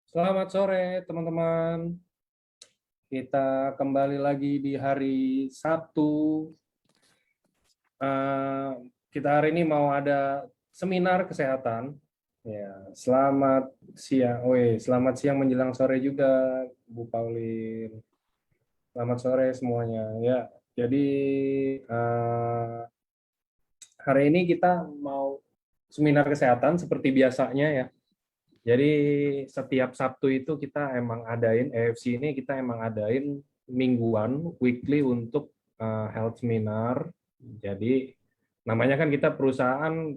Selamat sore, teman-teman. Kita kembali lagi di hari Sabtu. Eh, Kita hari ini mau ada seminar kesehatan. Ya, selamat siang. Selamat siang menjelang sore juga, Bu Paulin. Selamat sore semuanya. Ya, jadi eh, hari ini kita mau seminar kesehatan seperti biasanya ya. Jadi setiap Sabtu itu kita emang adain AFC ini kita emang adain mingguan weekly untuk health seminar. Jadi namanya kan kita perusahaan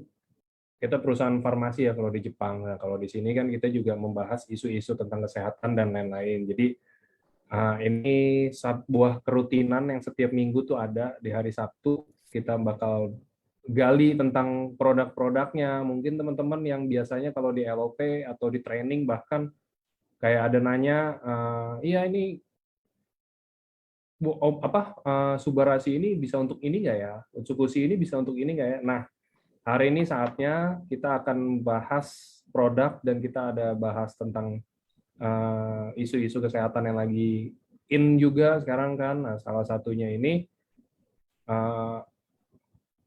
farmasi ya kalau di Jepang. Nah, kalau di sini kan kita juga membahas isu-isu tentang kesehatan dan lain-lain. Jadi ini sebuah kerutinan yang setiap minggu tuh ada di hari Sabtu. Kita bakal gali tentang produk-produknya. Mungkin teman-teman yang biasanya kalau di LOP atau di training bahkan kayak ada nanya, iya ini Subarasi ini bisa untuk ini nggak ya? Utsukushi ini bisa untuk ini nggak ya? Nah, hari ini saatnya kita akan bahas produk dan kita ada bahas tentang isu-isu kesehatan yang lagi in juga sekarang kan. Nah, salah satunya ini eh,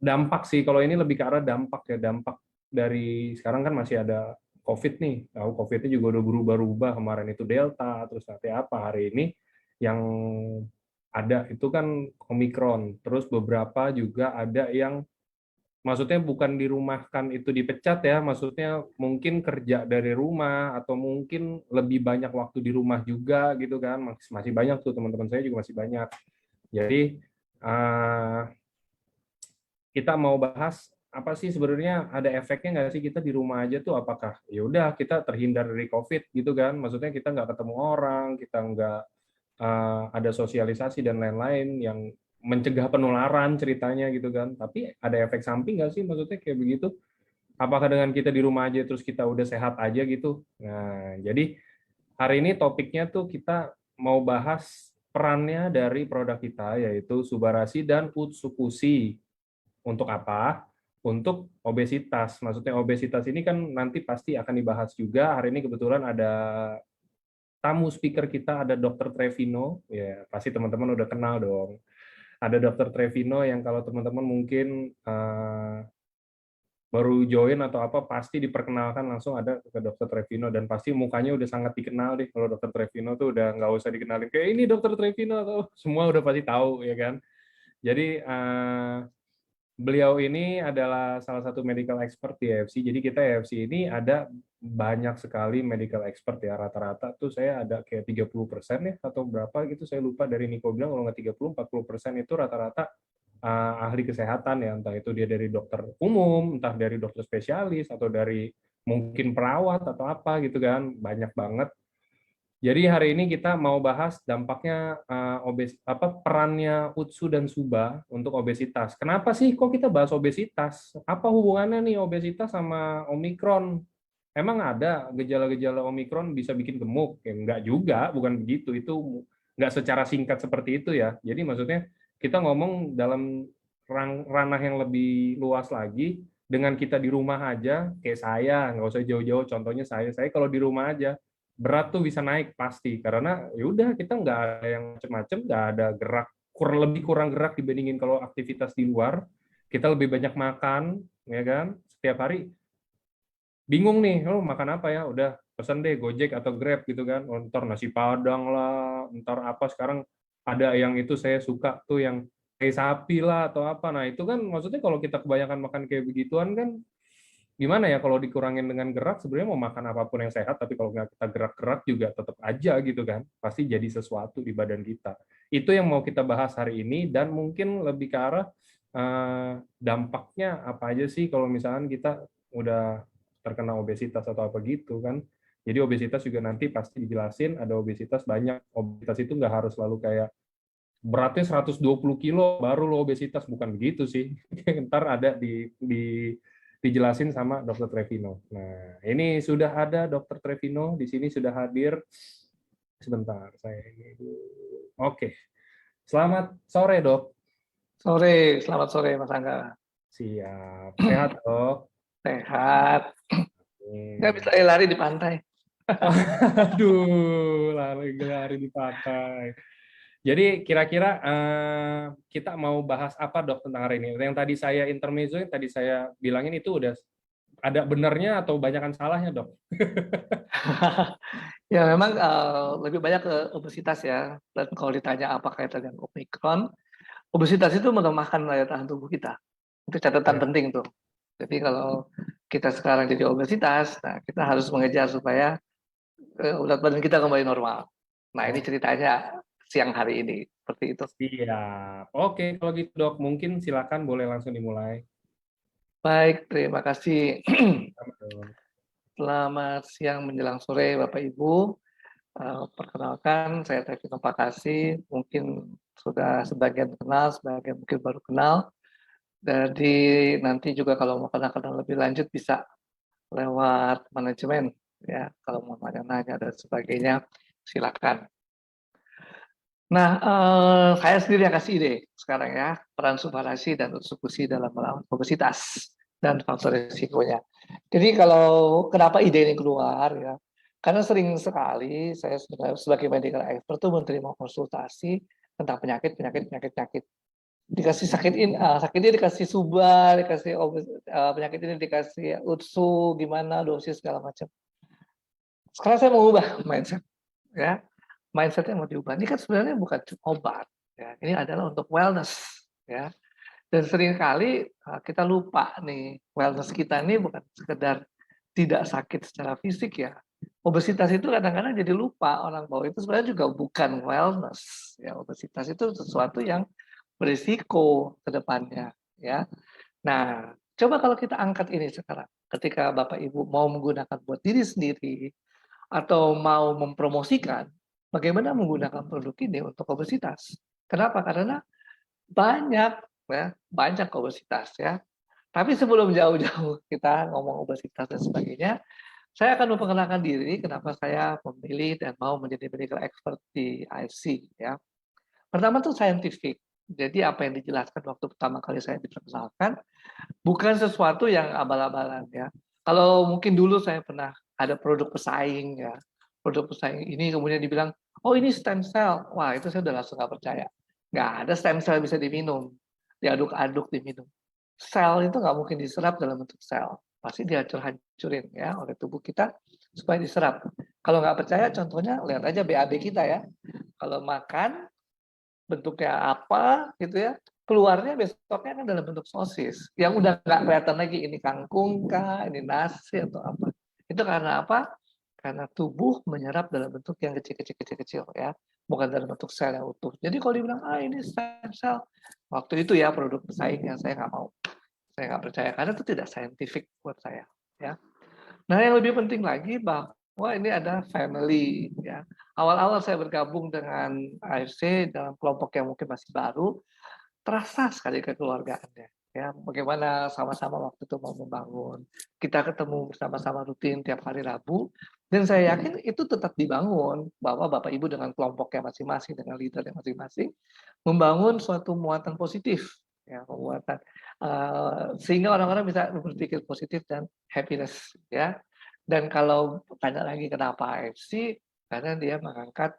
dampak sih. Kalau ini lebih ke arah dampak ya, dampak dari sekarang kan masih ada COVID nih. Tahu COVID-nya juga udah berubah-ubah. Kemarin itu Delta, terus nanti apa hari ini yang ada itu kan Omikron. Terus beberapa juga ada yang maksudnya bukan dirumahkan itu dipecat ya, maksudnya mungkin kerja dari rumah atau mungkin lebih banyak waktu di rumah juga gitu kan. Masih banyak tuh teman-teman saya juga masih banyak. Jadi uh, kita mau bahas apa sih sebenarnya ada efeknya nggak sih kita di rumah aja tuh, apakah ya udah kita terhindar dari COVID gitu kan, maksudnya kita nggak ketemu orang, kita nggak ada sosialisasi dan lain-lain yang mencegah penularan ceritanya gitu kan, tapi ada efek samping nggak sih maksudnya kayak begitu, apakah dengan kita di rumah aja terus kita udah sehat aja gitu. Nah jadi hari ini topiknya tuh kita mau bahas perannya dari produk kita yaitu Subarasi dan Utsukushi. Untuk apa? Untuk obesitas. Maksudnya obesitas ini kan nanti pasti akan dibahas juga. Hari ini kebetulan ada tamu speaker kita, ada Dr. Trevino. Ya, pasti teman-teman udah kenal dong. Ada Dr. Trevino yang kalau teman-teman mungkin baru join atau apa, pasti diperkenalkan langsung ada ke Dr. Trevino. Dan pasti mukanya udah sangat dikenal deh. Kalau Dr. Trevino tuh udah nggak usah dikenalin. Kayak ini Dr. Trevino, atau semua udah pasti tahu, ya kan? Jadi beliau ini adalah salah satu medical expert di AFC. Jadi kita AFC ini ada banyak sekali medical expert ya. Rata-rata tuh saya ada kayak 30% ya atau berapa gitu, saya lupa, dari Niko bilang kalau nggak 30-40% itu rata-rata ahli kesehatan ya. Entah itu dia dari dokter umum, entah dari dokter spesialis, atau dari mungkin perawat atau apa gitu kan. Banyak banget. Jadi hari ini kita mau bahas dampaknya perannya Utsu dan Suba untuk obesitas. Kenapa sih kok kita bahas obesitas? Apa hubungannya nih obesitas sama Omikron? Emang ada gejala-gejala Omikron bisa bikin gemuk? Ya, enggak juga, bukan begitu. Itu enggak secara singkat seperti itu ya. Jadi maksudnya kita ngomong dalam ranah yang lebih luas lagi, dengan kita di rumah aja, kayak saya, nggak usah jauh-jauh, contohnya saya kalau di rumah aja, berat tuh bisa naik pasti karena ya udah kita nggak ada yang macam-macam, nggak ada gerak, kurang gerak dibandingin kalau aktivitas di luar. Kita lebih banyak makan, ya kan, setiap hari bingung nih, oh makan apa ya, udah pesan deh Gojek atau Grab gitu kan. Oh, ntar nasi Padang lah, ntar apa, sekarang ada yang itu saya suka tuh yang kayak sapi lah atau apa. Nah itu kan maksudnya kalau kita kebanyakan makan kayak begituan kan gimana ya, kalau dikurangin dengan gerak sebenarnya mau makan apapun yang sehat, tapi kalau nggak kita gerak-gerak juga tetap aja gitu kan, pasti jadi sesuatu di badan kita. Itu yang mau kita bahas hari ini, dan mungkin lebih ke arah dampaknya apa aja sih kalau misalkan kita udah terkena obesitas atau apa gitu kan. Jadi obesitas juga nanti pasti dijelasin, ada obesitas banyak. Obesitas itu nggak harus selalu kayak beratnya 120 kilo baru lo obesitas, bukan begitu sih. Ntar ada dijelasin sama Dr. Trevino. Nah, ini sudah ada Dr. Trevino di sini, sudah hadir. Sebentar, saya ini dulu. Oke, selamat sore dok. Selamat sore Mas Angga. Siap, sehat dok. Sehat. Nggak bisa lari di pantai. Aduh, lari dipakai. Jadi kira-kira kita mau bahas apa dok tentang hari ini? Yang tadi saya intermezzo, yang tadi saya bilangin itu udah ada benernya atau banyakan salahnya dok? Ya memang lebih banyak ke obesitas ya. Dan kalau ditanya apa kaitan dengan Omicron, obesitas itu melemahkan daya tahan tubuh kita. Itu catatan Ya. penting tuh. Jadi kalau kita sekarang jadi obesitas, nah kita harus mengejar supaya berat badan kita kembali normal. Nah ini Oh, ceritanya siang hari ini seperti itu. siap. Oke, kalau gitu dok, mungkin silakan boleh langsung dimulai. Baik, terima kasih. Sama, dok. Selamat siang menjelang sore Bapak Ibu. Perkenalkan, saya Tevino Pakasi. Mungkin sudah sebagian kenal, sebagian mungkin baru kenal. Jadi nanti juga kalau mau kenal-kenal lebih lanjut bisa lewat manajemen. Ya, kalau mau nanya-nanya dan sebagainya, silakan. Nah, saya sendiri yang kasih ide sekarang ya, peran subarasi dan eksekusi dalam melawan obesitas dan faktor risikonya. Jadi kalau kenapa ide ini keluar ya, karena sering sekali saya sebagai medical expert tuh menerima konsultasi tentang penyakit. Dikasih sakit ini dikasih subar, dikasih penyakit ini dikasih utsu, gimana dosis segala macam. Sekarang saya mau ubah mindset ya. Mindset yang mau diubah ini kan sebenarnya bukan obat ya. Ini adalah untuk wellness ya. Dan seringkali kita lupa nih, wellness kita ini bukan sekedar tidak sakit secara fisik ya. Obesitas itu kadang-kadang jadi lupa orang bahwa itu sebenarnya juga bukan wellness ya. Obesitas itu sesuatu yang berisiko ke depannya ya. Nah, coba kalau kita angkat ini sekarang, ketika Bapak Ibu mau menggunakan buat diri sendiri atau mau mempromosikan, bagaimana menggunakan produk ini untuk obesitas. Kenapa? Karena banyak ya, banyak obesitas ya. Tapi sebelum jauh-jauh kita ngomong obesitas dan sebagainya, saya akan memperkenalkan diri kenapa saya memilih dan mau menjadi medical expert di AFC ya. Pertama tuh scientific. Jadi apa yang dijelaskan waktu pertama kali saya diperkenalkan bukan sesuatu yang abal-abalan ya. Kalau mungkin dulu saya pernah ada produk pesaing ya. Produk pesaing ini kemudian dibilang, oh ini stem cell. Wah itu saya udah langsung nggak percaya. Nggak ada stem cell bisa diminum. Diaduk-aduk diminum. Sel itu nggak mungkin diserap dalam bentuk sel. Pasti dihancur-hancurin ya oleh tubuh kita supaya diserap. Kalau nggak percaya contohnya lihat aja BAB kita ya. Kalau makan bentuknya apa gitu ya, keluarnya besoknya kan dalam bentuk sosis yang udah nggak kelihatan lagi ini kangkung kah, ini nasi atau apa. Itu karena apa? Karena tubuh menyerap dalam bentuk yang kecil-kecil ya, bukan dalam bentuk sel yang utuh. Jadi kalau dibilang ini stem cell, waktu itu ya produk pesaing yang saya nggak mau, saya nggak percaya karena itu tidak saintifik buat saya ya. Nah, yang lebih penting lagi bahwa ini ada family ya. Awal-awal saya bergabung dengan AFC dalam kelompok yang mungkin masih baru, terasa sekali kekeluargaannya. Ya, bagaimana sama-sama waktu itu mau membangun. Kita ketemu bersama-sama rutin tiap hari Rabu, dan saya yakin itu tetap dibangun bahwa Bapak Ibu dengan kelompoknya masing-masing, dengan leadernya masing-masing, membangun suatu muatan positif, ya, muatan sehingga orang-orang bisa berpikir positif dan happiness, ya. Dan kalau tanya lagi kenapa AFC, karena dia mengangkat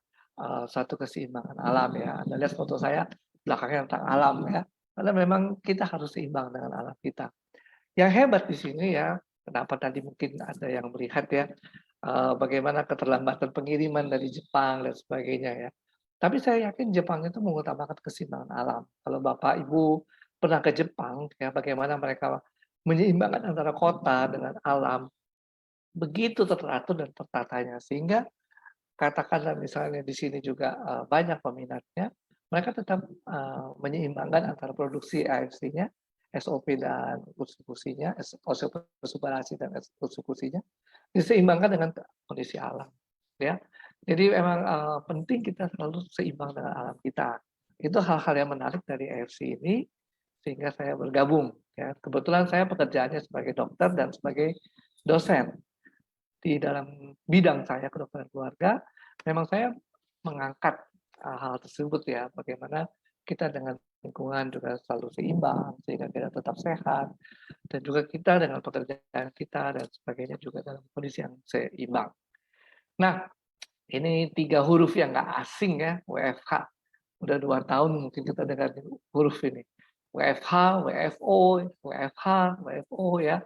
suatu keseimbangan alam ya. Anda lihat foto saya belakangnya tentang alam ya. Karena memang kita harus seimbang dengan alam kita. Yang hebat di sini ya, kenapa tadi mungkin ada yang melihat ya, bagaimana keterlambatan pengiriman dari Jepang dan sebagainya ya. Tapi saya yakin Jepang itu mengutamakan keseimbangan alam. Kalau Bapak Ibu pernah ke Jepang, ya bagaimana mereka menyeimbangkan antara kota dengan alam, begitu teratur dan tertatanya. Sehingga katakanlah misalnya di sini juga banyak peminatnya, mereka tetap menyeimbangkan antara produksi AFC-nya, SOP dan eksekusinya, SOP dan eksekusinya, diseimbangkan dengan kondisi alam. Ya, jadi memang penting kita selalu seimbang dengan alam kita. Itu hal-hal yang menarik dari AFC ini, sehingga saya bergabung. Ya, kebetulan saya pekerjaannya sebagai dokter dan sebagai dosen di dalam bidang saya kedokteran keluarga, memang saya mengangkat hal tersebut ya, bagaimana kita dengan lingkungan juga selalu seimbang sehingga kita tetap sehat dan juga kita dengan pekerjaan kita dan sebagainya juga dalam kondisi yang seimbang. Nah, ini 3 huruf yang nggak asing ya, WFH. Udah 2 tahun mungkin kita dengar huruf ini. WFH, WFO, WFH, WFO ya.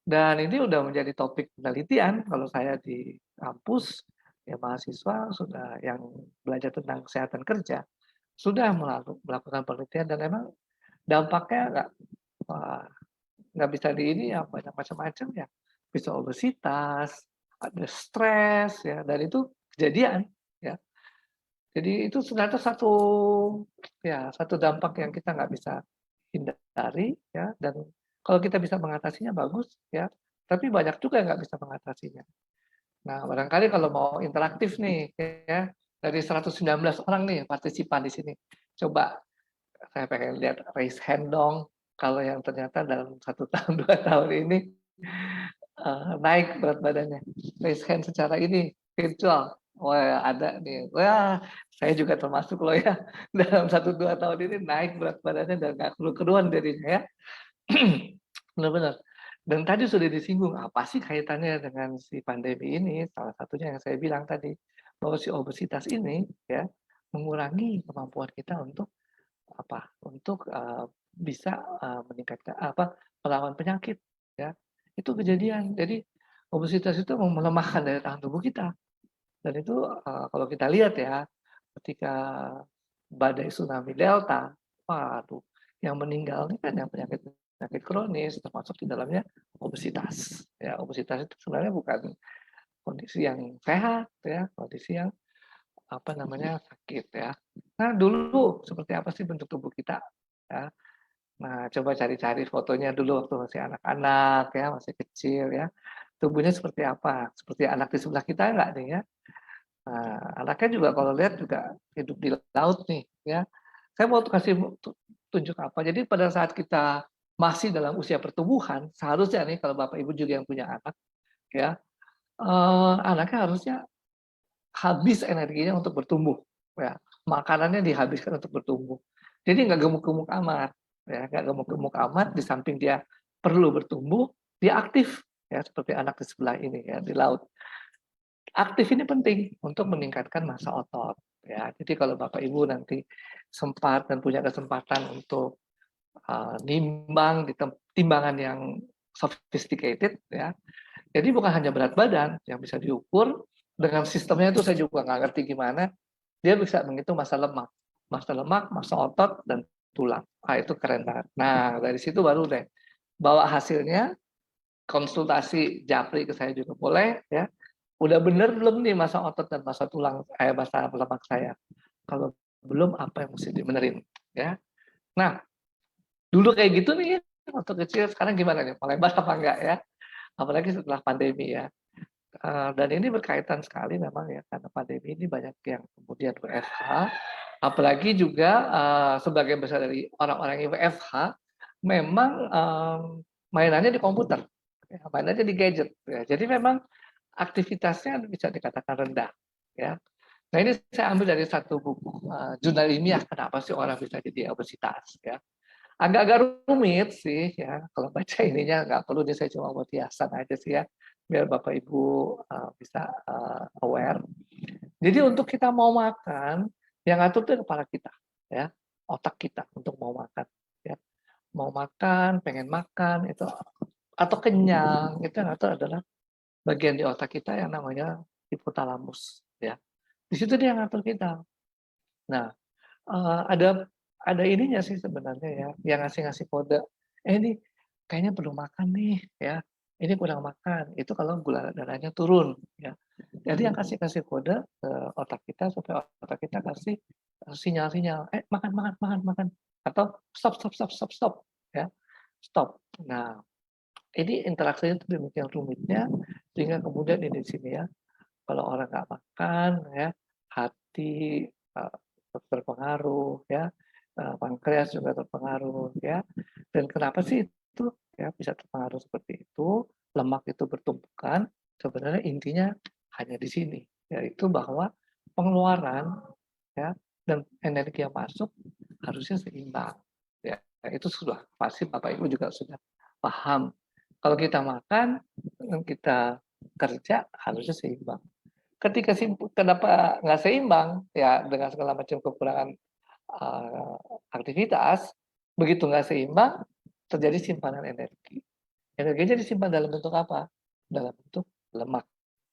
Dan ini udah menjadi topik penelitian kalau saya di kampus, ya mahasiswa sudah yang belajar tentang kesehatan kerja, sudah melakukan penelitian dan memang dampaknya wah, nggak bisa di ini ya, banyak macam-macam ya. Bisa obesitas, ada stres ya, dan itu kejadian ya. Jadi itu ternyata satu dampak yang kita nggak bisa hindari ya, dan kalau kita bisa mengatasinya bagus ya, tapi banyak juga yang nggak bisa mengatasinya. Nah, barangkali kalau mau interaktif nih ya, dari 119 orang nih partisipan di sini, coba saya pengen lihat raise hand dong, kalau yang ternyata dalam 1 tahun 2 tahun ini naik berat badannya. Raise hand secara ini virtual. Wah, ada nih. Wah, saya juga termasuk loh ya. Dalam 1-2 tahun ini naik berat badannya dan nggak keruan jadinya ya. Benar-benar. Dan tadi sudah disinggung, apa sih kaitannya dengan si pandemi ini? Salah satunya yang saya bilang tadi, bahwa si obesitas ini ya mengurangi kemampuan kita untuk apa? Untuk bisa meningkatkan melawan penyakit ya. Itu kejadian. Jadi obesitas itu melemahkan daya tahan tubuh kita. Dan itu kalau kita lihat ya, ketika badai tsunami Delta, waduh, yang meninggal ini kan yang penyakit kronis, termasuk di dalamnya obesitas. Ya, obesitas itu sebenarnya bukan kondisi yang sehat, ya, kondisi yang apa namanya sakit ya. Nah dulu seperti apa sih bentuk tubuh kita? Ya. Nah coba cari-cari fotonya dulu waktu masih anak-anak ya, masih kecil ya. Tubuhnya seperti apa? Seperti anak di sebelah kita enggak nih ya? Nah, anaknya juga kalau lihat juga hidup di laut nih, ya. Saya mau kasih tunjuk apa, jadi pada saat kita masih dalam usia pertumbuhan, seharusnya nih kalau Bapak Ibu juga yang punya anak, ya, anaknya harusnya habis energinya untuk bertumbuh, ya. Makanannya dihabiskan untuk bertumbuh. Jadi nggak gemuk-gemuk amat, ya, nggak gemuk-gemuk amat, di samping dia perlu bertumbuh, dia aktif, ya, seperti anak di sebelah ini ya, di laut. Aktif ini penting untuk meningkatkan massa otot ya. Jadi kalau Bapak Ibu nanti sempat dan punya kesempatan untuk nimbang di timbangan yang sophisticated ya. Jadi bukan hanya berat badan yang bisa diukur, dengan sistemnya itu saya juga nggak ngerti gimana. Dia bisa menghitung massa lemak, massa otot dan tulang. Ah itu keren banget. Nah dari situ baru deh bawa hasilnya, konsultasi japri ke saya juga boleh ya. Udah bener belum nih masa otot dan masa tulang, masa lemak saya? Kalau belum, apa yang mesti dibenerin, ya. Nah, dulu kayak gitu nih, waktu kecil, sekarang gimana nih? Melebar apa enggak ya? Apalagi setelah pandemi ya. Dan ini berkaitan sekali memang ya, karena pandemi ini banyak yang kemudian WFH, apalagi juga sebagian besar dari orang-orang yang WFH memang mainannya di komputer, ya, mainannya di gadget. Ya. Jadi memang aktivitasnya bisa dikatakan rendah. Ya. Nah ini saya ambil dari satu buku jurnal ilmiah, kenapa sih orang bisa jadi obesitas. Ya. Agak-agak rumit sih ya, kalau baca ininya nggak perlu, nih saya cuma buat hiasan aja sih ya, biar Bapak Ibu bisa aware. Jadi untuk kita mau makan, yang ngatur itu kepala kita, ya, otak kita untuk mau makan. Ya. Mau makan, pengen makan, itu atau kenyang, itu yang ngatur adalah bagian di otak kita yang namanya hipotalamus ya. Di situ dia yang ngatur kita. Nah, ada ininya sih sebenarnya ya, yang ngasih kode. Ini kayaknya perlu makan nih ya. Ini kurang makan. Itu kalau gula darahnya turun ya. Jadi yang kasih kode ke otak kita supaya otak kita kasih sinyal-sinyal, makan makan makan makan, atau stop stop stop stop stop ya. Stop. Nah, ini interaksinya itu demikian rumitnya sehingga kemudian di sini ya, kalau orang nggak makan ya, hati terpengaruh ya, pankreas juga terpengaruh ya. Dan kenapa sih itu ya bisa terpengaruh seperti itu? Lemak itu bertumpukan. Sebenarnya intinya hanya di sini, yaitu bahwa pengeluaran ya dan energi yang masuk harusnya seimbang. Ya, itu sudah pasti Bapak Ibu juga sudah paham. Kalau kita makan, kita kerja harusnya seimbang. ketika kenapa nggak seimbang ya dengan segala macam kekurangan aktivitas, begitu nggak seimbang terjadi simpanan energi. Energinya disimpan dalam bentuk apa? Dalam bentuk lemak,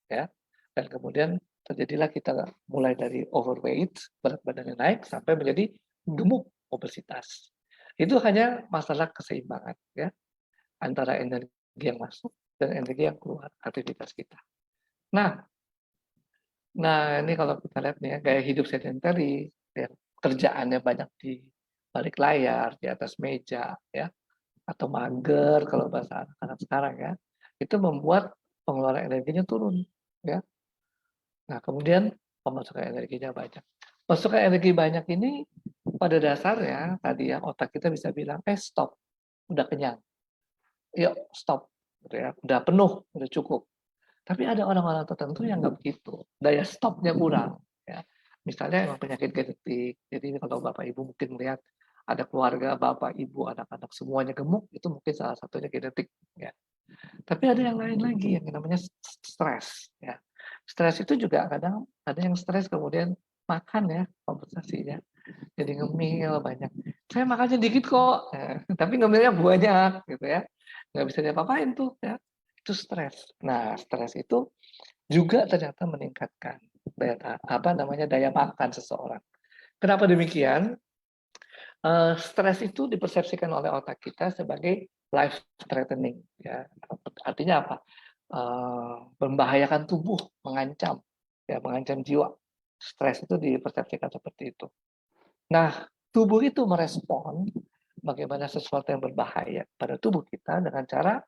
ya. Dan kemudian terjadilah kita mulai dari overweight, berat badannya naik, sampai menjadi gemuk, obesitas. Itu hanya masalah keseimbangan, ya, antara energi yang masuk dan energi yang keluar, aktivitas kita. Nah, ini kalau kita lihat nih ya, gaya hidup sedentary, ya, kerjaannya banyak di balik layar, di atas meja, ya, atau mager kalau bahasa anak-anak sekarang ya, itu membuat pengeluaran energinya turun, ya. Nah, kemudian pemasukan energinya banyak. Pemasukan energi banyak ini pada dasarnya tadi ya otak kita bisa bilang, stop, udah kenyang, yuk stop, gitu ya, udah penuh, udah cukup. Tapi ada orang-orang tertentu yang nggak begitu, daya stopnya kurang, ya. Misalnya emang penyakit genetik, jadi kalau Bapak Ibu mungkin melihat ada keluarga Bapak Ibu, anak-anak semuanya gemuk, itu mungkin salah satunya genetik, ya. Tapi ada yang lain lagi yang namanya stres, ya. Stres itu juga kadang ada yang stres kemudian makan ya kompensasinya, jadi ngemil banyak. Saya makannya dikit kok, tapi ngemilnya banyak gitu ya. Nggak bisa diapa-apain tuh ya. Itu stres. Nah, stres itu juga ternyata meningkatkan daya makan seseorang. Kenapa demikian? Stres itu dipersepsikan oleh otak kita sebagai life threatening, ya. Artinya apa? Membahayakan tubuh, mengancam, ya, mengancam jiwa. Stres itu dipersepsikan seperti itu. Nah, tubuh itu merespon bagaimana sesuatu yang berbahaya pada tubuh kita dengan cara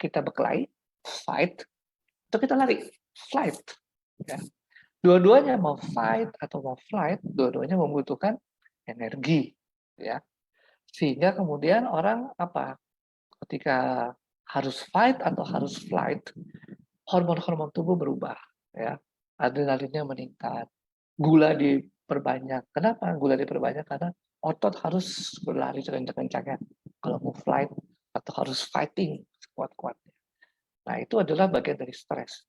kita berkelahi, fight, atau kita lari, flight. Ya. Dua-duanya mau fight atau mau flight, dua-duanya membutuhkan energi, ya. Sehingga kemudian orang apa? Ketika harus fight atau harus flight, hormon-hormon tubuh berubah, ya. Adrenalinnya meningkat, gula diperbanyak. Kenapa gula diperbanyak? Karena otot harus berlari kencang-kencangnya kalau mau flight atau harus fighting sekuat-kuatnya. Nah, itu adalah bagian dari stres.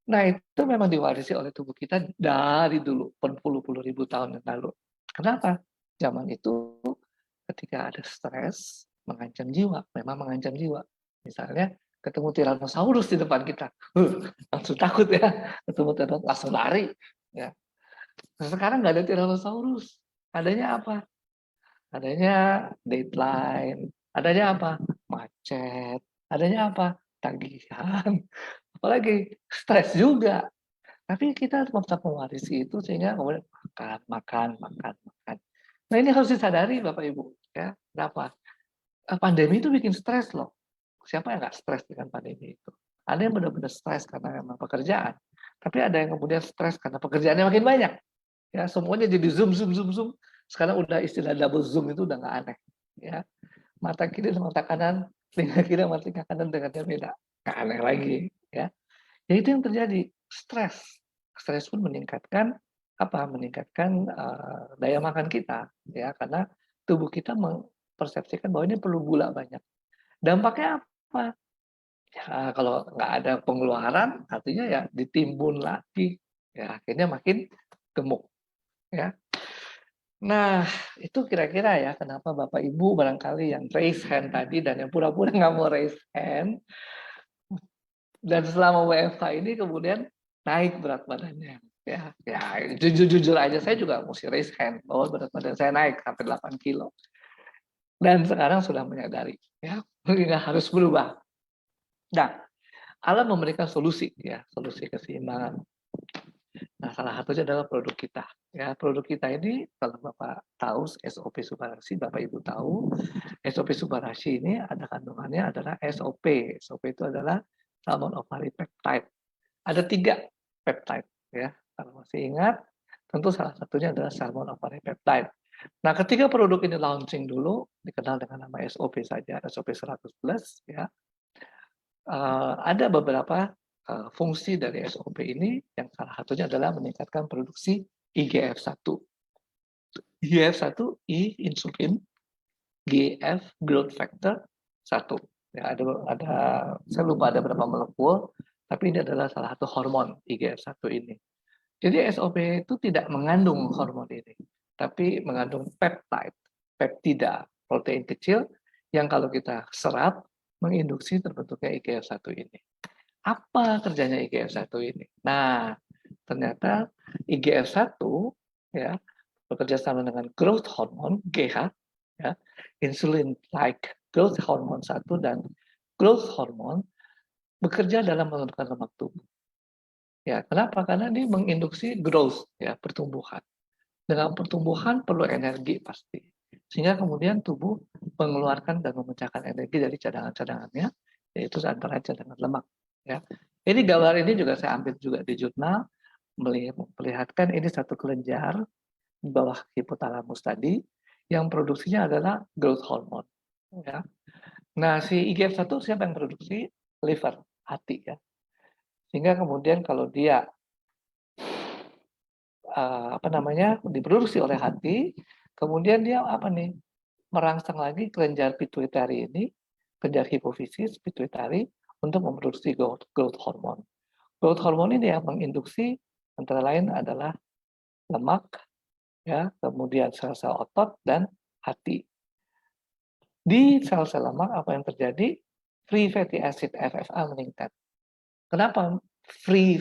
Nah, itu memang diwarisi oleh tubuh kita dari dulu, berpuluh-puluh ribu tahun yang lalu. Kenapa? Zaman itu ketika ada stres, mengancam jiwa, memang mengancam jiwa. Misalnya ketemu Tyrannosaurus di depan kita, langsung takut ya, ketemu Tyrannosaurus langsung lari. Ya. Nah, sekarang nggak ada Tyrannosaurus, adanya apa? Adanya deadline, adanya apa? Macet, adanya apa? Tagihan, apalagi stres juga. Tapi kita tetap mewarisi itu sehingga kemudian makan. Nah, ini harus disadari Bapak Ibu, ya. Kenapa? Pandemi itu bikin stres loh. Siapa yang nggak stres dengan pandemi itu? Ada yang benar-benar stres karena memang pekerjaan, tapi ada yang kemudian stres karena pekerjaannya makin banyak. Ya, semuanya jadi zoom. Sekarang udah istilah double zoom itu udah nggak aneh. Ya, mata kiri dan mata kanan, telinga kiri dan mata kanan dengannya beda. Nggak aneh lagi. Ya, itu yang terjadi, stres. Stres pun meningkatkan meningkatkan daya makan kita, ya, karena tubuh kita mempersepsikan bahwa ini perlu gula banyak. Dampaknya apa? Ya, kalau nggak ada pengeluaran, artinya ya ditimbun lagi, ya akhirnya makin gemuk, ya. Nah, itu kira-kira ya kenapa Bapak Ibu barangkali yang raise hand tadi dan yang pura-pura nggak mau raise hand, dan selama WFH ini kemudian naik berat badannya. Ya, jujur aja saya juga mesti raise hand bahwa berat badan saya naik sampai 8 kilo. Dan sekarang sudah menyadari, ya, nggak harus berubah. Nah, alam memberikan solusi, ya, solusi keseimbangan. Nah, salah satunya adalah produk kita. Ya, produk kita ini kalau Bapak tahu SOP Subarashi, Bapak Ibu tahu SOP Subarashi ini ada kandungannya adalah SOP. SOP itu adalah salmon ovary peptide. Ada 3 peptide, ya. Kalau masih ingat, tentu salah satunya adalah salmon ovary peptide. Nah, ketika produk ini launching dulu, dikenal dengan nama SOP saja, SOP 100+, ya. Ada beberapa fungsi dari SOP ini, yang salah satunya adalah meningkatkan produksi IGF-1. IGF-1, I insulin, GF growth factor 1. Ya, ada saya lupa ada berapa molekul, Tapi ini adalah salah satu hormon IGF-1 ini. Jadi SOP itu tidak mengandung hormon ini, tapi mengandung peptida, protein kecil yang kalau kita serap menginduksi terbentuknya IGF-1 ini. Apa kerjanya IGF-1 ini? Nah, ternyata IGF-1 ya bekerja sama dengan growth hormone GH ya, insulin like growth hormone 1 dan growth hormone bekerja dalam menurunkan lemak tubuh. Ya, kenapa? Karena dia menginduksi growth ya, pertumbuhan. Dengan pertumbuhan perlu energi pasti. Sehingga kemudian tubuh mengeluarkan dan memecahkan energi dari cadangan-cadangannya, yaitu antara cadangan lemak. Ya. Ini gambar ini juga saya ambil juga di jurnal, melihatkan ini satu kelenjar di bawah hipotalamus tadi, yang produksinya adalah growth hormone. Ya. Nah, si IGF-1 siapa yang produksi? Liver, hati ya. Sehingga kemudian kalau dia diproduksi oleh hati, kemudian dia merangsang lagi kelenjar pituitari ini, kelenjar hipofisis pituitari untuk memproduksi growth hormone. Growth hormone ini yang menginduksi antara lain adalah lemak, ya, kemudian sel-sel otot dan hati. Di sel-sel lemak apa yang terjadi? Free fatty acid FFA meningkat. Kenapa free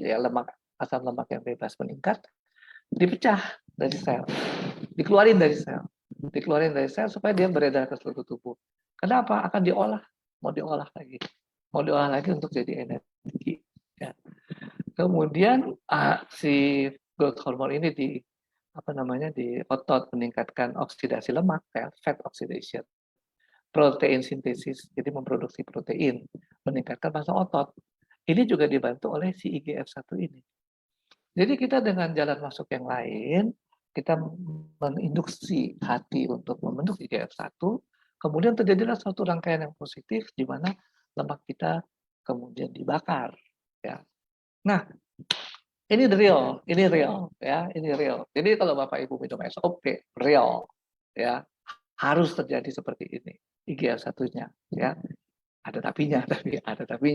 ya lemak, asam lemak yang bebas meningkat? Dipecah dari sel, dikeluarin dari sel supaya dia beredar ke seluruh tubuh. Kenapa? Akan diolah, mau diolah lagi untuk jadi energi. Ya. Kemudian si growth hormone ini di otot meningkatkan oksidasi lemak, ya, fat oxidation, protein sintesis, jadi memproduksi protein, meningkatkan massa otot. Ini juga dibantu oleh si IGF-1 ini. Jadi kita dengan jalan masuk yang lain, kita menginduksi hati untuk membentuk IGF-1, kemudian terjadilah suatu rangkaian yang positif di mana lemak kita kemudian dibakar. Ya. Nah, ini real ya, ini real. Jadi kalau Bapak Ibu minum SOP, real, ya, harus terjadi seperti ini. IGF-1-nya, ya. Ada tapinya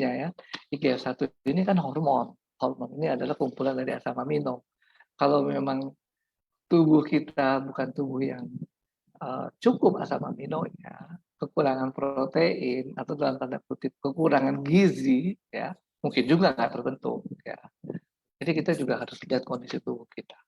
ya. IGF-1 ini kan hormon. Hormon ini adalah kumpulan dari asam amino. Kalau memang tubuh kita bukan tubuh yang cukup asam amino, ya, kekurangan protein atau dalam tanda kutip kekurangan gizi, ya, mungkin juga nggak terbentuk. Ya. Jadi kita juga harus lihat kondisi tubuh kita.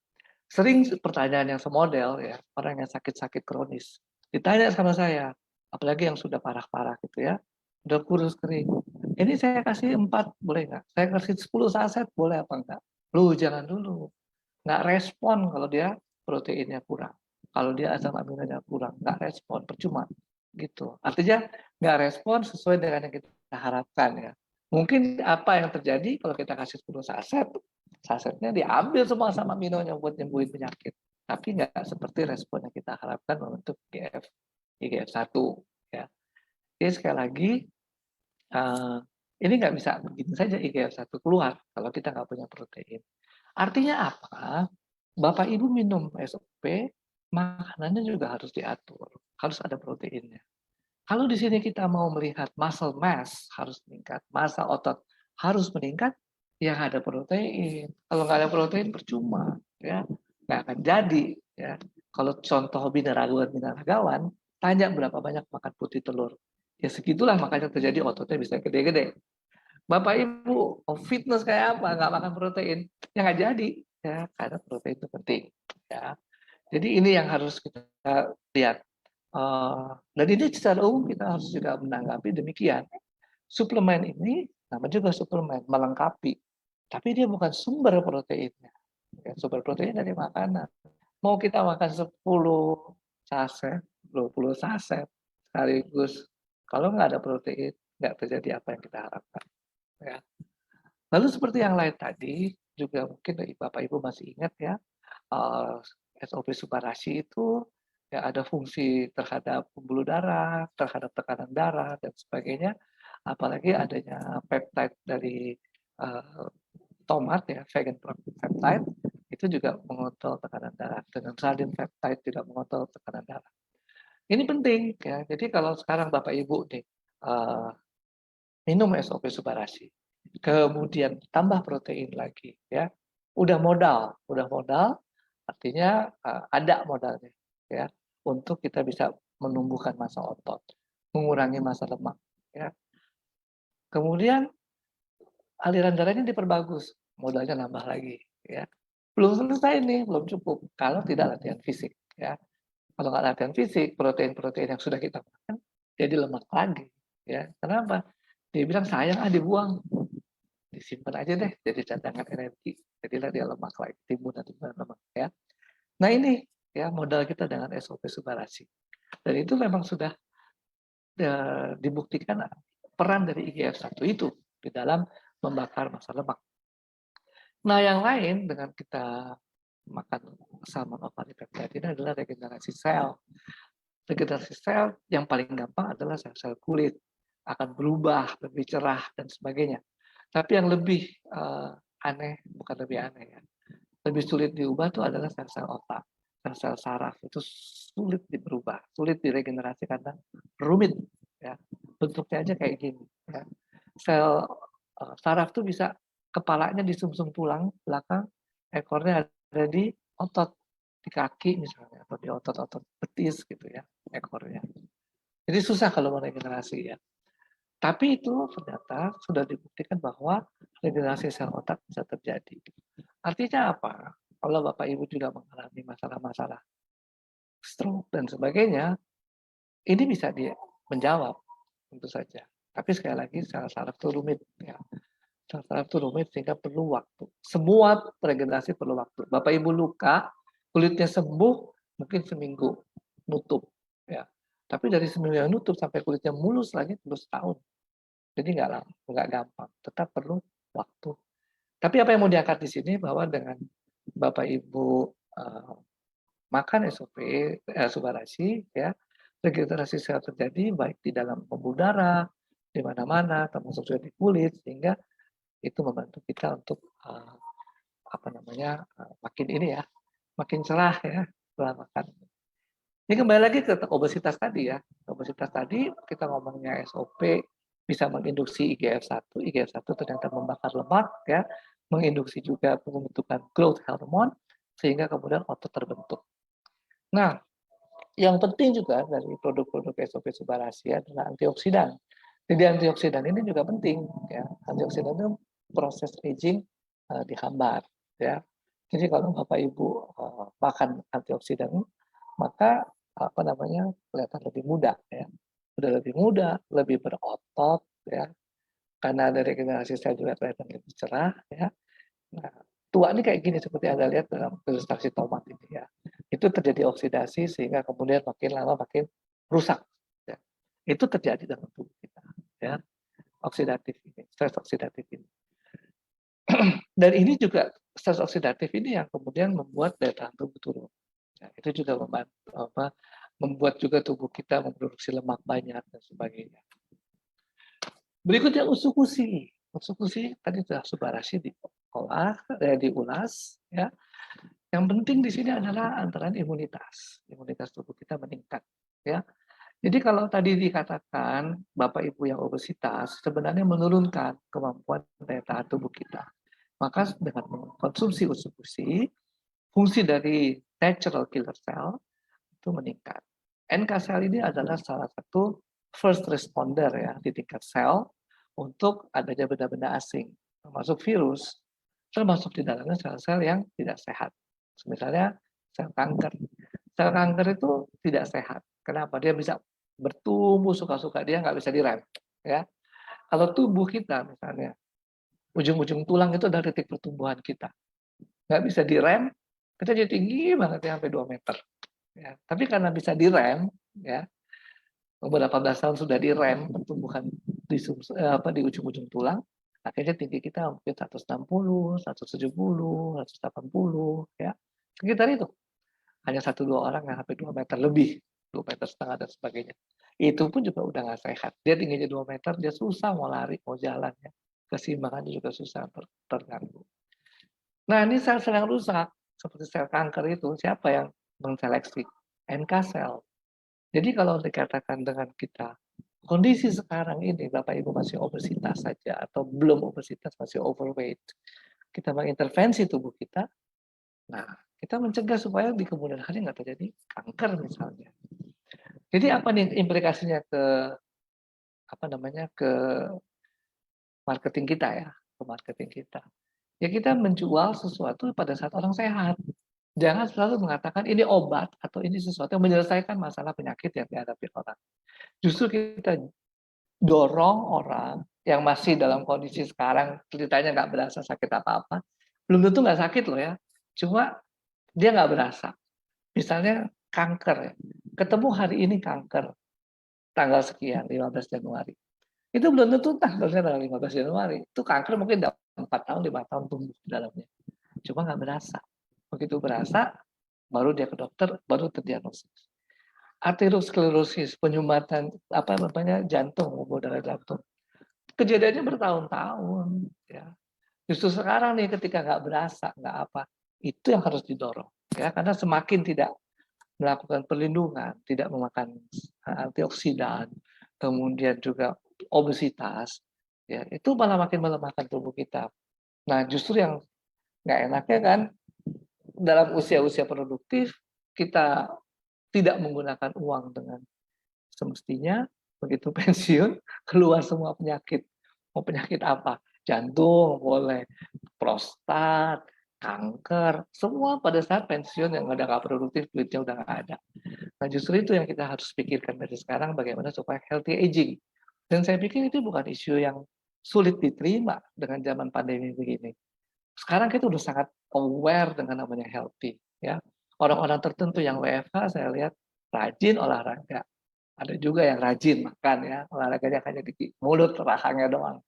Sering pertanyaan yang semodel, ya, orang yang sakit-sakit kronis ditanya sama saya, apalagi yang sudah parah-parah gitu ya, udah kurus kering. Ini saya kasih 4 boleh nggak? Saya kasih 10 saset boleh apa enggak? Lu jangan dulu. Nggak respon kalau dia proteinnya kurang. Kalau dia asam aminonya kurang, nggak respon, percuma. Gitu. Artinya nggak respon sesuai dengan yang kita harapkan ya. Mungkin apa yang terjadi kalau kita kasih 10 saset, sasetnya diambil semua asam aminonya buat nyembuhin penyakit. Tapi nggak seperti respon yang kita harapkan untuk IGF-1. Ya. Jadi sekali lagi, ini nggak bisa begini saja IGF-1 keluar kalau kita nggak punya protein. Artinya apa? Bapak Ibu minum SOP, makanannya juga harus diatur, harus ada proteinnya. Kalau di sini kita mau melihat muscle mass harus meningkat, massa otot harus meningkat, yang ada protein. Kalau nggak ada protein percuma, ya nggak akan jadi. Ya. Kalau contoh binaragawan, tanya berapa banyak makan putih telur. Ya segitulah makanya terjadi ototnya bisa gede-gede. Bapak Ibu fitness kayak apa nggak makan protein, ya nggak jadi, ya karena protein itu penting. Ya. Jadi ini yang harus kita lihat. Dan ini secara umum kita harus juga menanggapi demikian. Suplemen ini, nama juga suplemen, melengkapi. Tapi dia bukan sumber proteinnya. Ya, sumber protein dari makanan. Mau kita makan 10 saset, 20 saset sekaligus, kalau nggak ada protein, nggak terjadi apa yang kita harapkan. Ya. Lalu seperti yang lain tadi, juga mungkin Bapak Ibu masih ingat ya, SOP Subarashi itu ya ada fungsi terhadap pembuluh darah, terhadap tekanan darah dan sebagainya. Apalagi adanya peptide dari tomat ya, vegan peptide itu juga mengontrol tekanan darah. Dengan sardine peptide juga mengontrol tekanan darah. Ini penting ya. Jadi kalau sekarang Bapak Ibu nih minum SOP Subarashi, kemudian tambah protein lagi, ya. Udah modal, artinya ada modalnya, ya, untuk kita bisa menumbuhkan massa otot, mengurangi massa lemak, ya. Kemudian aliran darahnya diperbagus, modalnya nambah lagi, ya. Belum selesai nih, belum cukup kalau tidak latihan fisik, ya. Kalau nggak latihan fisik, protein-protein yang sudah kita makan jadi lemak lagi, ya. Kenapa? Dia bilang sayang dibuang, disimpan aja deh jadi cadangan energi. Jadilah dia lemak lagi, timbunan lemak, ya. Nah ini ya modal kita dengan SOP Subarasi. Dan itu memang sudah dibuktikan peran dari IGF-1 itu di dalam membakar massa lemak. Nah, yang lain dengan kita makan salmon ovari peptide ini adalah regenerasi sel. Regenerasi sel yang paling gampang adalah sel-sel kulit akan berubah, lebih cerah dan sebagainya. Tapi yang lebih aneh, bukan lebih aneh ya, lebih sulit diubah itu adalah sel-sel otak, sel-sel saraf itu sulit berubah, sulit diregenerasi karena rumit ya. Bentuknya aja kayak gini ya. Sel saraf tuh bisa kepalanya di sumsum tulang belakang, ekornya ada di otot, di kaki misalnya atau di otot-otot betis gitu ya ekornya. Jadi susah kalau mau regenerasi ya. Tapi itu ternyata sudah dibuktikan bahwa regenerasi sel otak bisa terjadi. Artinya apa? Kalau Bapak Ibu juga mengalami masalah-masalah stroke dan sebagainya, ini bisa dia menjawab tentu saja. Tapi sekali lagi sel saraf itu rumit ya. Sel saraf itu rumit sehingga perlu waktu. Semua regenerasi perlu waktu. Bapak Ibu luka, kulitnya sembuh mungkin seminggu nutup ya. Tapi dari seminggu yang nutup sampai kulitnya mulus lagi terus tahun. Jadi nggak gampang, tetap perlu waktu. Tapi apa yang mau diangkat di sini bahwa dengan Bapak Ibu makan SOP Subarasi ya, regenerasi sel terjadi baik di dalam pembuluh darah, di mana-mana, termasuk juga di kulit, sehingga itu membantu kita untuk makin ini ya, makin cerah ya setelah makan. Ini kembali lagi ke obesitas tadi ya. Obesitas tadi kita ngomongnya SOP bisa menginduksi IGF-1. IGF-1 ternyata membakar lemak ya, menginduksi juga pembentukan growth hormone sehingga kemudian otot terbentuk. Nah, yang penting juga dari produk-produk SOP Subarasi adalah antioksidan. Jadi antioksidan ini juga penting ya. Antioksidan itu proses aging dihambat ya. Jadi kalau Bapak Ibu makan antioksidan maka kelihatan lebih muda ya. Udah lebih muda, lebih berotot ya. Karena ada regenerasi sel juga kelihatan lebih cerah ya. Nah, tua ini kayak gini seperti Anda lihat dalam ilustrasi tomat ini ya. Itu terjadi oksidasi sehingga kemudian makin lama makin rusak. Ya. Itu terjadi dalam tubuh kita ya. Oksidatif ini, stres oksidatif ini. Dan ini juga stres oksidatif ini yang kemudian membuat daya tahan tubuh turun. Ya, itu juga membuat juga tubuh kita memproduksi lemak banyak dan sebagainya. Berikutnya usukusi. Usukusi tadi sudah Subarasi diulas ya. Yang penting di sini adalah antara imunitas. Imunitas tubuh kita meningkat ya. Jadi kalau tadi dikatakan Bapak Ibu yang obesitas sebenarnya menurunkan kemampuan daya tahan tubuh kita. Maka dengan mengkonsumsi usukusi, fungsi dari natural killer cell itu meningkat. NK cell ini adalah salah satu first responder ya di tingkat sel untuk adanya benda-benda asing, termasuk virus, termasuk di dalamnya sel-sel yang tidak sehat. Misalnya sel kanker. Sel kanker itu tidak sehat. Kenapa? Dia bisa bertumbuh suka-suka, dia nggak bisa direm. Ya. Kalau tubuh kita misalnya, ujung-ujung tulang itu adalah titik pertumbuhan kita. Nggak bisa direm, kita jadi tinggi banget ya, sampai 2 meter. Ya. Tapi karena bisa direm, ya, beberapa belas tahun sudah direm pertumbuhan di ujung-ujung tulang, akhirnya tinggi kita mungkin 160, 170, 180, ya, sekitar itu. Hanya 1-2 orang yang sampai 2 meter lebih, 2 meter setengah dan sebagainya. Itu pun juga udah nggak sehat. Dia tingginya 2 meter, dia susah mau lari, mau jalan, ya. Keseimbangannya juga susah terganggu. Nah, ini sel-sel yang rusak, seperti sel kanker itu, siapa yang menseleksi? NK sel. Jadi kalau dikatakan dengan kita Kondisi sekarang ini Bapak Ibu masih obesitas saja atau belum obesitas, masih overweight, kita mengintervensi tubuh kita, nah kita mencegah supaya di kemudian hari nggak terjadi kanker misalnya. Jadi apa nih implikasinya ke apa namanya ke marketing kita ya, ke marketing kita. Ya kita menjual sesuatu pada saat orang sehat. Jangan selalu mengatakan ini obat atau ini sesuatu yang menyelesaikan masalah penyakit yang dihadapi orang. Justru kita dorong orang yang masih dalam kondisi sekarang ceritanya nggak berasa sakit apa-apa, belum tentu nggak sakit loh ya, cuma dia nggak berasa. Misalnya kanker ya, ketemu hari ini kanker tanggal sekian 15 Januari. Itu belum tentu tanggalnya tanggal 15 Januari. Itu kanker mungkin dalam 4 tahun, 5 tahun tumbuh di dalamnya. Cuma nggak berasa. Begitu berasa, baru dia ke dokter, baru terdiagnosis. Arteriosklerosis, penyumbatan apa namanya jantung, pembuluh darah jantung. Kejadiannya bertahun-tahun. Ya. Justru sekarang nih ketika nggak berasa, nggak apa, itu yang harus didorong. Ya, karena semakin tidak melakukan perlindungan, tidak memakan antioksidan, kemudian juga obesitas, ya itu malah makin melemahkan tubuh kita. Nah, justru yang nggak enaknya kan dalam usia-usia produktif kita tidak menggunakan uang dengan semestinya, begitu pensiun keluar semua penyakit. Mau penyakit apa? Jantung boleh, prostat, kanker, semua pada saat pensiun yang udah nggak produktif, duitnya udah nggak ada. Nah justru itu yang kita harus pikirkan dari sekarang bagaimana supaya healthy aging. Dan saya pikir itu bukan isu yang sulit diterima dengan zaman pandemi begini. Sekarang kita udah sangat aware dengan namanya healthy. Ya, orang-orang tertentu yang WFH saya lihat rajin olahraga. Ada juga yang rajin makan ya, olahraganya hanya di mulut, rahangnya doang.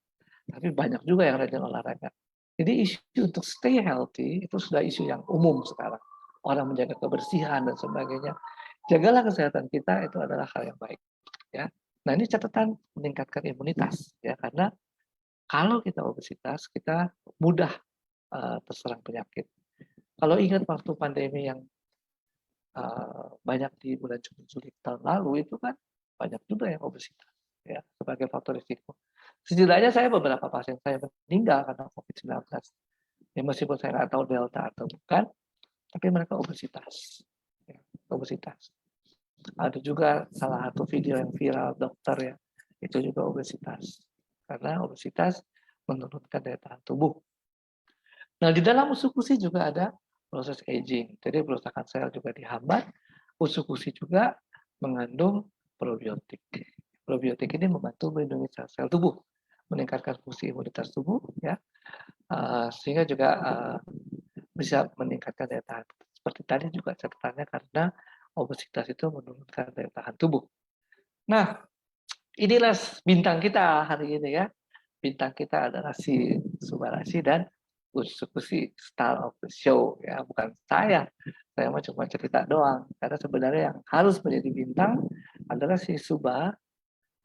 Tapi banyak juga yang rajin olahraga. Jadi isu untuk stay healthy itu sudah isu yang umum sekarang. Orang menjaga kebersihan dan sebagainya. Jagalah kesehatan kita itu adalah hal yang baik. Ya. Nah ini catatan meningkatkan imunitas ya karena kalau kita obesitas kita mudah terserang penyakit. Kalau ingat waktu pandemi yang banyak di bulan Juli tahun lalu itu kan banyak juga yang obesitas ya sebagai faktor risiko. Setidaknya saya beberapa pasien saya meninggal karena COVID-19. Ya meskipun saya nggak tahu delta atau bukan, tapi mereka obesitas. Ya, obesitas. Ada juga salah satu video yang viral dokter ya, itu juga obesitas. Karena obesitas menurunkan daya tahan tubuh. Nah, di dalam usus gusi juga ada proses aging. Jadi perusakan sel juga dihambat. Usus gusi juga mengandung probiotik. Probiotik ini membantu melindungi sel-sel tubuh, meningkatkan fungsi imunitas tubuh, ya, sehingga juga bisa meningkatkan daya tahan. Seperti tadi juga catatannya karena obesitas itu menurunkan daya tahan tubuh. Nah, inilah bintang kita hari ini ya. Bintang kita adalah si Subarashi dan Usukushi, star of the show ya, bukan saya. Saya mau cuma cerita doang. Karena sebenarnya yang harus menjadi bintang adalah si Suba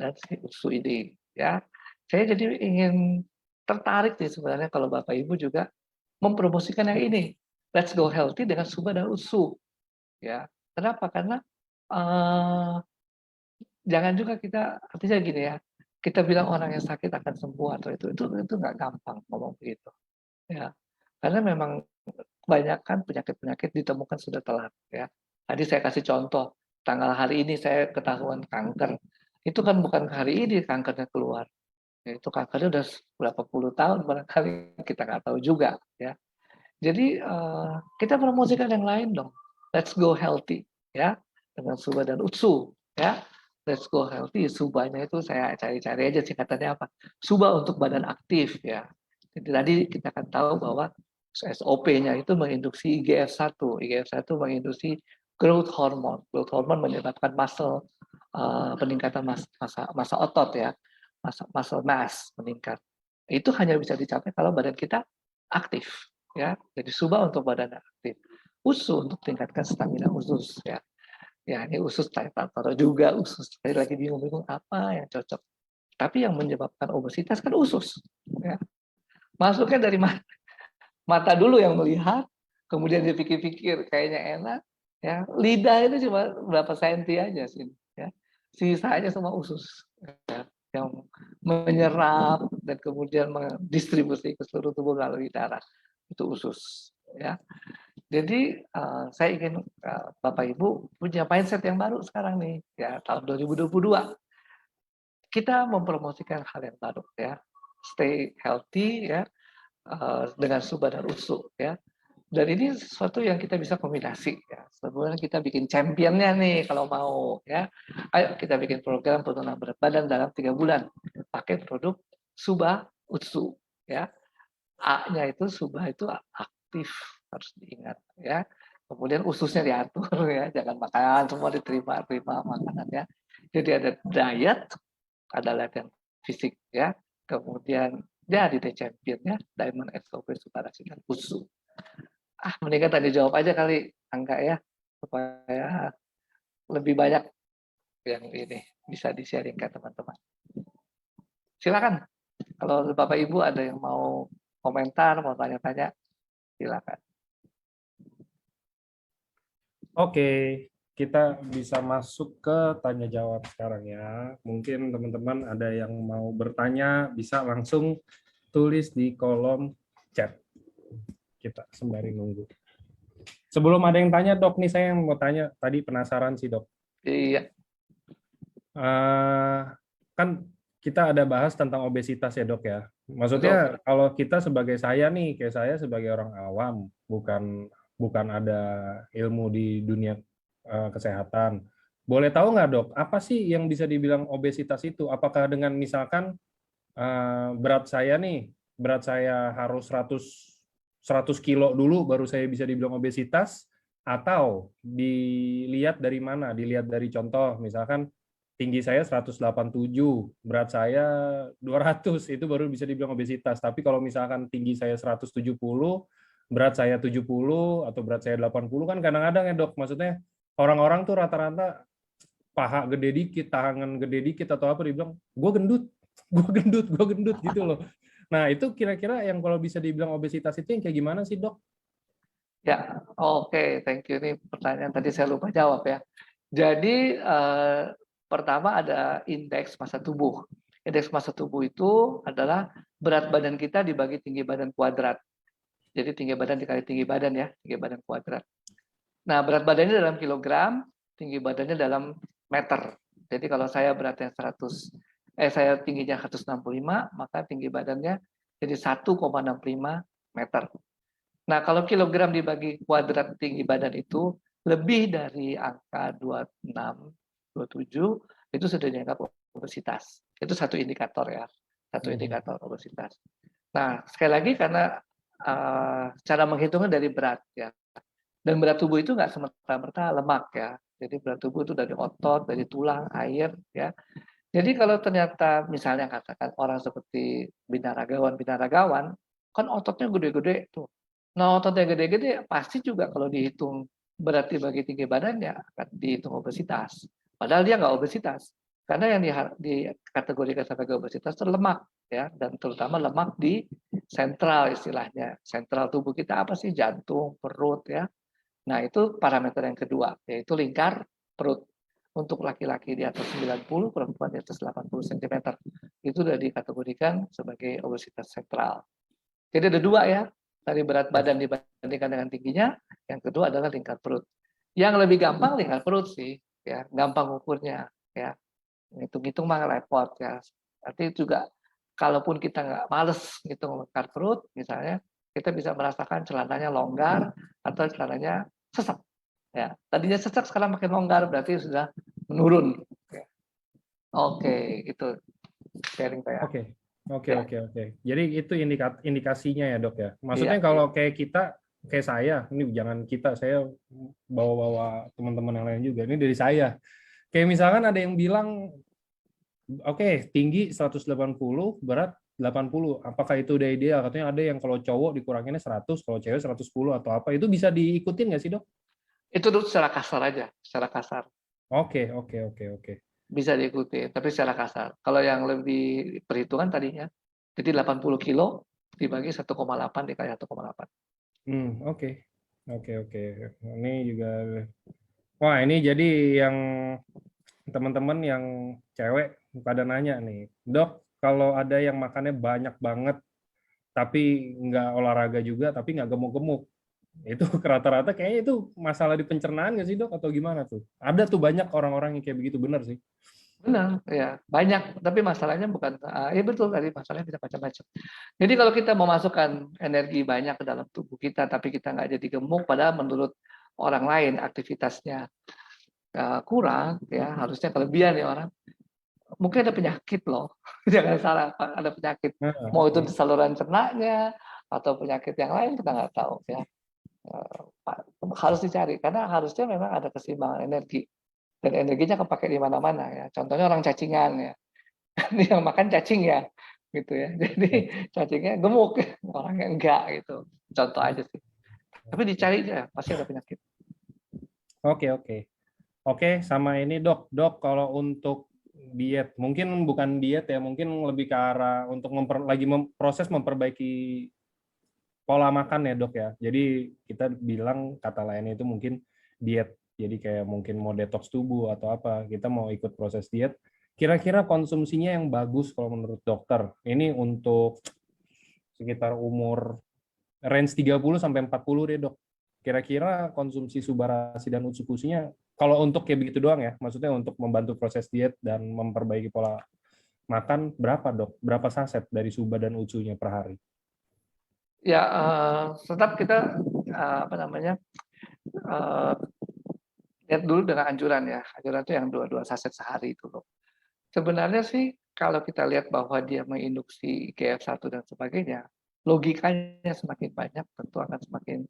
dan si Usu ini ya. Saya jadi ingin tertarik nih sebenarnya kalau Bapak Ibu juga mempromosikan yang ini. Let's go healthy dengan Suba dan Usu ya. Kenapa? Karena jangan juga kita artinya gini ya. Kita bilang orang yang sakit akan sembuh atau itu nggak gampang ngomong begitu ya. Karena memang kebanyakan penyakit-penyakit ditemukan sudah telat ya. Tadi saya kasih contoh, tanggal hari ini saya ketahuan kanker. Itu kan bukan hari ini kankernya keluar. Ya, itu kankernya udah berapa puluh tahun barangkali kita nggak tahu juga ya. Jadi kita promosikan yang lain dong. Let's go healthy ya dengan Suba dan Utsu ya. Let's go healthy. Subanya itu saya cari-cari aja singkatannya apa. Suba untuk badan aktif ya. Jadi tadi kita akan tahu bahwa SOP-nya itu menginduksi IGF-1. IGF-1 menginduksi growth hormone. Growth hormone menyebabkan peningkatan massa otot ya. Muscle mass meningkat. Itu hanya bisa dicapai kalau badan kita aktif ya. Jadi Suba untuk badan aktif. Usu untuk tingkatkan stamina usus ya. Ya ini usus saya taruh juga usus. Saya lagi bingung-bingung apa yang cocok. Tapi yang menyebabkan obesitas kan usus. Ya. Masuknya dari mata dulu yang melihat, kemudian dia pikir-pikir kayaknya enak. Ya, lidah itu cuma berapa senti aja sih. Ya. Sisanya semua usus. ya, yang menyerap dan kemudian mendistribusi ke seluruh tubuh melalui darah, itu usus, ya. Jadi saya ingin Bapak Ibu punya mindset yang baru sekarang nih, ya tahun 2022 kita mempromosikan hal yang baru, ya, stay healthy, ya, dengan suba dan usu, ya. Dan ini sesuatu yang kita bisa kombinasi, ya. Sebenarnya kita bikin championnya nih kalau mau, ya. Ayo kita bikin program penurunan berat badan dalam 3 bulan pakai produk suba usu, ya. A-nya itu suba itu aktif, harus diingat, ya. Kemudian ususnya diatur, ya, jangan makan semua diterima makanannya. Jadi ada diet, ada latihan fisik, ya. Kemudian jadi the championnya Diamond SOP Subarasi dan usu. Mendingan tanya jawab aja kali, Angga, ya, supaya lebih banyak yang ini bisa di-sharing ke teman-teman. Silakan, kalau Bapak Ibu ada yang mau komentar, mau tanya-tanya, silakan. Oke, kita bisa masuk ke tanya jawab sekarang ya. Mungkin teman-teman ada yang mau bertanya, bisa langsung tulis di kolom chat. Kita sembari nunggu. Sebelum ada yang tanya, Dok, nih saya yang mau tanya. Tadi penasaran sih, Dok. Iya. Kan kita ada bahas tentang obesitas ya, Dok ya. Maksudnya kalau kita sebagai saya nih, kayak saya sebagai orang awam, bukan ada ilmu di dunia kesehatan. Boleh tahu nggak, Dok, apa sih yang bisa dibilang obesitas itu? Apakah dengan misalkan berat saya harus 100 kilo dulu baru saya bisa dibilang obesitas, atau dilihat dari mana? Dilihat dari contoh, misalkan tinggi saya 187, berat saya 200, itu baru bisa dibilang obesitas. Tapi kalau misalkan tinggi saya 170, berat saya 70, atau berat saya 80, kan kadang-kadang ya, Dok, maksudnya orang-orang tuh rata-rata paha gede dikit, tangan gede dikit, atau apa, dibilang, gue gendut gitu loh. Nah, itu kira-kira yang kalau bisa dibilang obesitas itu yang kayak gimana sih, Dok? Ya, oke, thank you. Ini pertanyaan tadi saya lupa jawab, ya. Jadi pertama ada indeks massa tubuh. Indeks massa tubuh itu adalah berat badan kita dibagi tinggi badan kuadrat. Jadi tinggi badan dikali tinggi badan, ya, tinggi badan kuadrat. Nah, berat badannya dalam kilogram, tinggi badannya dalam meter. Jadi kalau saya beratnya saya tingginya 165, maka tinggi badannya jadi 1,65 meter. Nah, kalau kilogram dibagi kuadrat tinggi badan itu lebih dari angka 26, 27, itu sudah dianggap obesitas. Itu satu indikator, ya. Satu indikator obesitas. Nah, sekali lagi karena cara menghitungnya dari berat, ya. Dan berat tubuh itu nggak semerta-merta lemak, ya. Jadi berat tubuh itu dari otot, dari tulang, air, ya. Jadi kalau ternyata misalnya katakan orang seperti binaragawan, kan ototnya gede-gede tuh. Nah, ototnya gede-gede pasti juga kalau dihitung berat dibagi tinggi badannya akan dihitung obesitas. Padahal dia nggak obesitas. Karena yang dikategorikan sebagai obesitas itu lemak, ya, dan terutama lemak di sentral istilahnya. Sentral tubuh kita apa sih? Jantung, perut, ya. Nah, itu parameter yang kedua, yaitu lingkar perut. Untuk laki-laki di atas 90, perempuan di atas 80 cm. Itu sudah dikategorikan sebagai obesitas sentral. Jadi ada dua, ya, dari berat badan dibandingkan dengan tingginya. Yang kedua adalah lingkar perut. Yang lebih gampang lingkar perut sih, ya, gampang ukurnya, ya. Hitung-hitung mah repot, ya. Artinya juga kalaupun kita nggak males ngitung lingkar perut, misalnya kita bisa merasakan celananya longgar atau celananya sesak. Ya, tadinya sesak sekarang makin longgar, berarti sudah menurun. Ya. Oke, itu sharing saya. Oke. Jadi itu indikasinya ya, Dok ya. Maksudnya Iya. kalau kayak saya, ini jangan kita, saya bawa-bawa teman-teman yang lain juga. Ini dari saya. Kayak misalkan ada yang bilang, oke, tinggi 180, berat 80. Apakah itu udah ideal? Katanya ada yang kalau cowok dikuranginnya 100, kalau cewek 110 atau apa. Itu bisa diikutin nggak sih, Dok? Itu dulu secara kasar aja, secara kasar. Oke. Bisa diikuti, tapi secara kasar. Kalau yang lebih perhitungan tadinya, jadi 80 kilo dibagi 1,8 dikali 1,8. Oke. Ini juga, wah, ini jadi yang teman-teman yang cewek pada nanya nih, dok, kalau ada yang makannya banyak banget, tapi nggak olahraga juga, tapi nggak gemuk-gemuk, itu rata-rata kayaknya itu masalah di pencernaan nggak sih dok, atau gimana tuh? Ada tuh banyak orang-orang yang kayak begitu, bener sih. Benar, ya banyak. Tapi masalahnya bukan, ya betul tadi masalahnya bisa macam-macam. Jadi kalau kita memasukkan energi banyak ke dalam tubuh kita, tapi kita nggak jadi gemuk, padahal menurut orang lain aktivitasnya kurang, ya harusnya kelebihan ya orang. Mungkin ada penyakit loh, jangan salah, ada penyakit. Nah, Mau itu oke. di saluran cernanya atau penyakit yang lain kita nggak tahu ya. Harus dicari karena harusnya memang ada keseimbangan energi dan energinya kepake di mana-mana ya. Contohnya orang cacingan ya, yang makan cacing ya, gitu ya. Jadi cacingnya gemuk, orangnya enggak gitu. Contoh aja sih. Tapi dicari aja, pasti ada penyakit. Oke, oke. Oke, sama ini dok. Dok, kalau untuk diet, mungkin bukan diet ya, mungkin lebih ke arah untuk proses memperbaiki pola makan ya dok ya. Jadi kita bilang kata lainnya itu mungkin diet. Jadi kayak mungkin mau detox tubuh atau apa, kita mau ikut proses diet. Kira-kira konsumsinya yang bagus kalau menurut dokter, ini untuk sekitar umur range 30 sampai 40 deh dok. Kira-kira konsumsi subarasi dan usus-ususnya kalau untuk kayak begitu doang ya, maksudnya untuk membantu proses diet dan memperbaiki pola makan berapa dok? Berapa saset dari suba dan usunya per hari? Ya, tetap kita apa namanya lihat dulu dengan anjuran ya. Anjuran itu yang 2 saset sehari itu loh. Sebenarnya sih kalau kita lihat bahwa dia menginduksi IGF-1 dan sebagainya, logikanya semakin banyak tentu akan semakin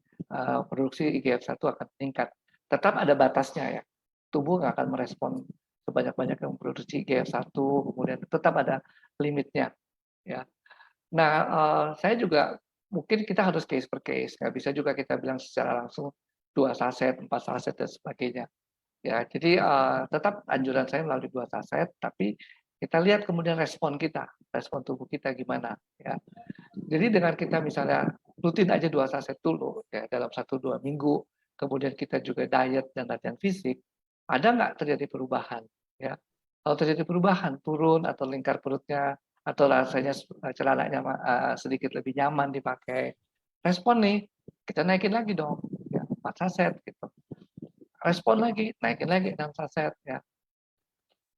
produksi IGF-1 akan meningkat. Tetap ada batasnya ya. Tubuh nggak akan merespon sebanyak-banyak yang memproduksi IGF-1, kemudian tetap ada limitnya ya. Nah, saya juga mungkin kita harus case per case. Nggak bisa juga kita bilang secara langsung 2 saset, 4 saset dan sebagainya. Ya, jadi tetap anjuran saya melalui 2 saset, tapi kita lihat kemudian respon kita, respon tubuh kita gimana. Ya, jadi dengan kita misalnya rutin aja 2 saset dulu, ya dalam 1-2 minggu, kemudian kita juga diet dan latihan fisik, ada nggak terjadi perubahan? Ya, kalau terjadi perubahan, turun atau lingkar perutnya atau rasanya celananya sedikit lebih nyaman dipakai, respon nih, kita naikin lagi dong, ya 4 saset gitu. Respon lagi, naikin lagi 6 saset ya.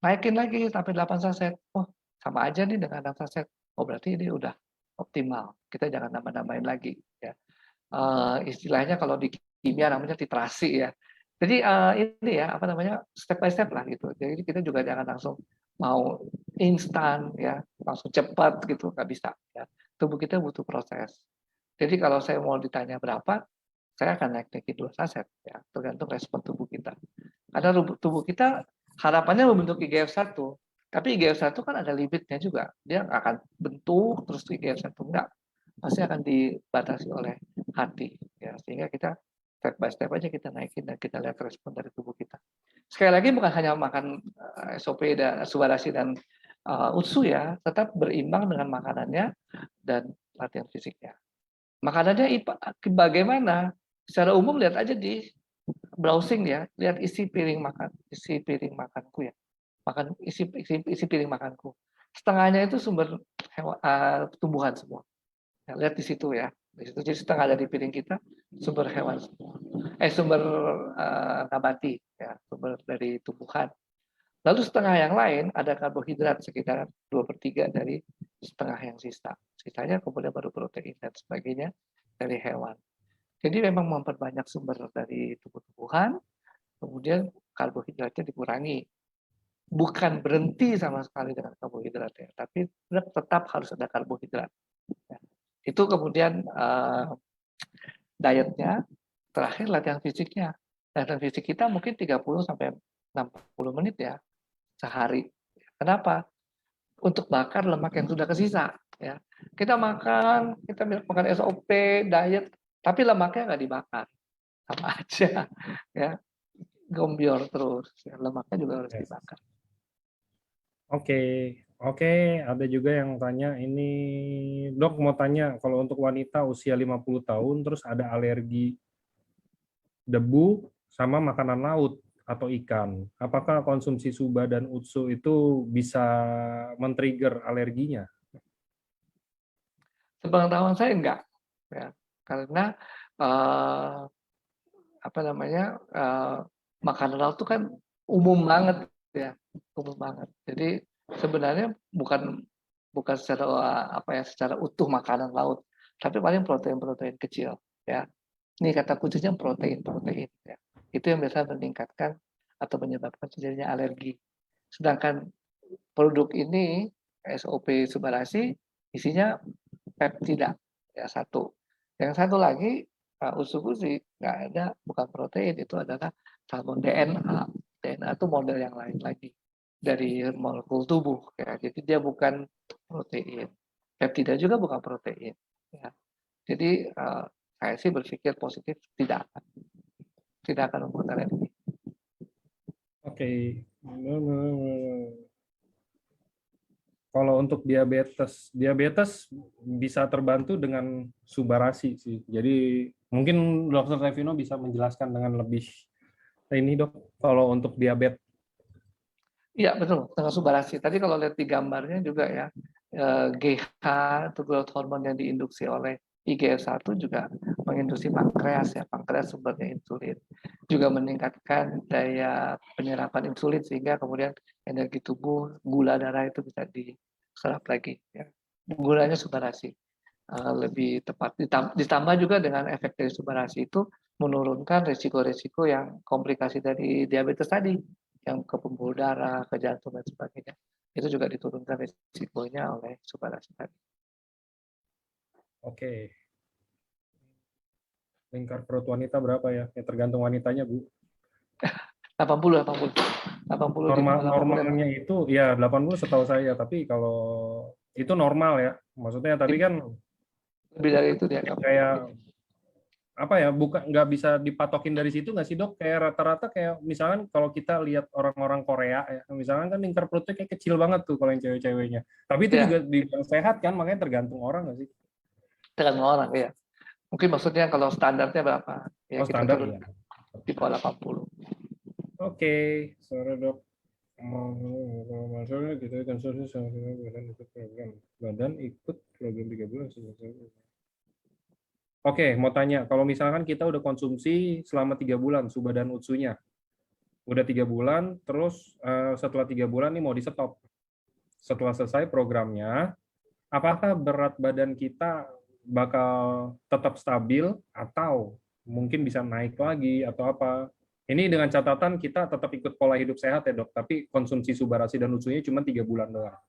Naikin lagi sampai 8 saset. Oh, sama aja nih dengan 6 saset. Oh, berarti ini udah optimal. Kita jangan nambah-nambahin lagi ya. Istilahnya kalau di kimia namanya titrasi ya. Jadi ini ya apa namanya step by step lah gitu. Jadi kita juga jangan langsung mau instan ya, langsung cepat gitu nggak bisa ya. Tubuh kita butuh proses. Jadi kalau saya mau ditanya berapa, saya akan naikin 2 saset ya, tergantung respon tubuh kita. Karena tubuh kita harapannya membentuk IGF-1, tapi IGF-1 kan ada limitnya juga. Dia nggak akan bentuk terus IGF-1 enggak. Pasti akan dibatasi oleh hati ya. Sehingga kita step by step aja kita naikin dan kita lihat respon dari tubuh kita. Sekali lagi bukan hanya makan SOP dan subarasi dan UTSU ya, tetap berimbang dengan makanannya dan latihan fisiknya. Makanannya bagaimana? Secara umum lihat aja di browsing ya, lihat isi piring makanku ya. Isi piring makanku. Setengahnya itu sumber tumbuhan semua. Ya, lihat di situ ya. Di situ jadi setengah dari piring kita sumber hewan semua. Sumber nabati ya, sumber dari tumbuhan. Lalu setengah yang lain ada karbohidrat sekitar 2/3 dari setengah yang sisa. Sisanya kemudian baru protein dan sebagainya dari hewan. Jadi memang memperbanyak sumber dari tumbuh-tumbuhan, kemudian karbohidratnya dikurangi. Bukan berhenti sama sekali dengan karbohidrat ya, tapi tetap harus ada karbohidrat. Ya. Itu kemudian dietnya, terakhir latihan fisiknya. Latihan fisik kita mungkin 30 sampai 60 menit ya sehari. Kenapa? Untuk bakar lemak yang sudah kesisa. Ya, kita makan SOP, diet, tapi lemaknya nggak dibakar, sama aja. Ya, gombior terus. Ya, lemaknya juga harus Yes. dibakar. Oke, oke. Ada juga yang tanya ini, dok mau tanya kalau untuk wanita usia 50 tahun terus ada alergi debu sama makanan laut. atau ikan. Apakah konsumsi suba dan utsu itu bisa men-trigger alerginya? Sepengetahuan saya enggak, ya. Karena eh, apa namanya makanan laut itu kan umum banget ya, umum banget. Jadi sebenarnya bukan bukan secara secara utuh makanan laut, tapi paling protein-protein kecil ya. Ini kata kuncinya protein ya. Itu yang biasa meningkatkan atau menyebabkan terjadinya alergi. Sedangkan produk ini SOP Subarasi isinya peptida ya satu. Yang satu lagi usus nggak ada, bukan protein, itu adalah salmon DNA. DNA itu model yang lain lagi dari molekul tubuh ya. Jadi dia bukan protein. Peptida juga bukan protein ya. Jadi saya sih berpikir positif, tidak akan membuat alergi. Oke. Kalau untuk diabetes bisa terbantu dengan Subarasi sih. Jadi mungkin Dokter Revino bisa menjelaskan dengan lebih ini dok. Kalau untuk diabetes. Iya betul, dengan Subarasi. Tadi kalau lihat di gambarnya juga ya, GH atau growth hormone yang diinduksi oleh IGF-1 juga menginduksi pankreas ya, pankreas sumbernya insulin. Juga meningkatkan daya penyerapan insulin sehingga kemudian energi tubuh, gula darah itu bisa diserap lagi ya. Gunanya Subarasi lebih tepat. Ditambah juga dengan efek dari Subarasi itu menurunkan resiko-resiko yang komplikasi dari diabetes tadi, yang ke pembuluh darah, ke jantung dan sebagainya. Itu juga diturunkan resikonya oleh Subarasi tadi. Oke. Lingkar perut wanita berapa ya? Ya tergantung wanitanya, Bu. 80, 80. 80 di bawah 80 Normalnya itu ya 80 setahu saya, tapi kalau itu normal ya. Maksudnya tapi kan lebih dari itu dia kayak apa ya, bukan nggak bisa dipatokin dari situ nggak sih dok? Kayak rata-rata kayak misalkan kalau kita lihat orang-orang Korea ya, misalkan kan lingkar perutnya kayak kecil banget tuh kalau yang cewek-ceweknya. Tapi itu juga ya dibilang sehat kan, makanya tergantung orang nggak sih? tergantung orang ya. Mungkin maksudnya kalau standarnya berapa? Ya Oh kita standar turun ya. di bawah 80. Oke, sore dok. Maksudnya kita konsumsi sama badan ikut program. Badan ikut program 3 bulan. Oke, mau tanya, kalau misalkan kita udah konsumsi selama 3 bulan suba dan utsunya, udah 3 bulan, terus setelah 3 bulan nih mau di stop. Setelah selesai programnya, apakah berat badan kita bakal tetap stabil atau mungkin bisa naik lagi atau apa? Ini dengan catatan kita tetap ikut pola hidup sehat ya dok, tapi konsumsi subarasi dan utsunya cuma 3 bulan doang.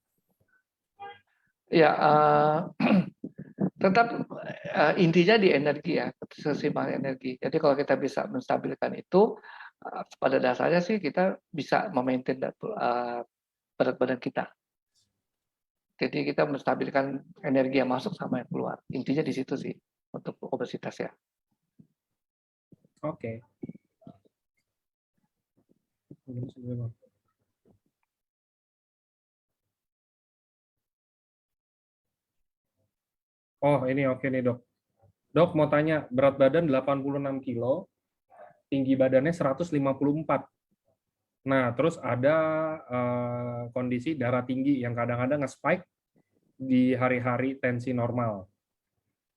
Ya, tetap intinya di energi ya, keseimbangan energi. Jadi kalau kita bisa menstabilkan itu, pada dasarnya sih kita bisa memaintain berat badan kita. Jadi kita menstabilkan energi yang masuk sama yang keluar. Intinya di situ sih untuk obesitas ya. Oke. Oh ini oke nih dok. Dok mau tanya, berat badan 86 kilo, tinggi badannya 154. Nah, terus ada kondisi darah tinggi yang kadang-kadang nge-spike di hari-hari tensi normal.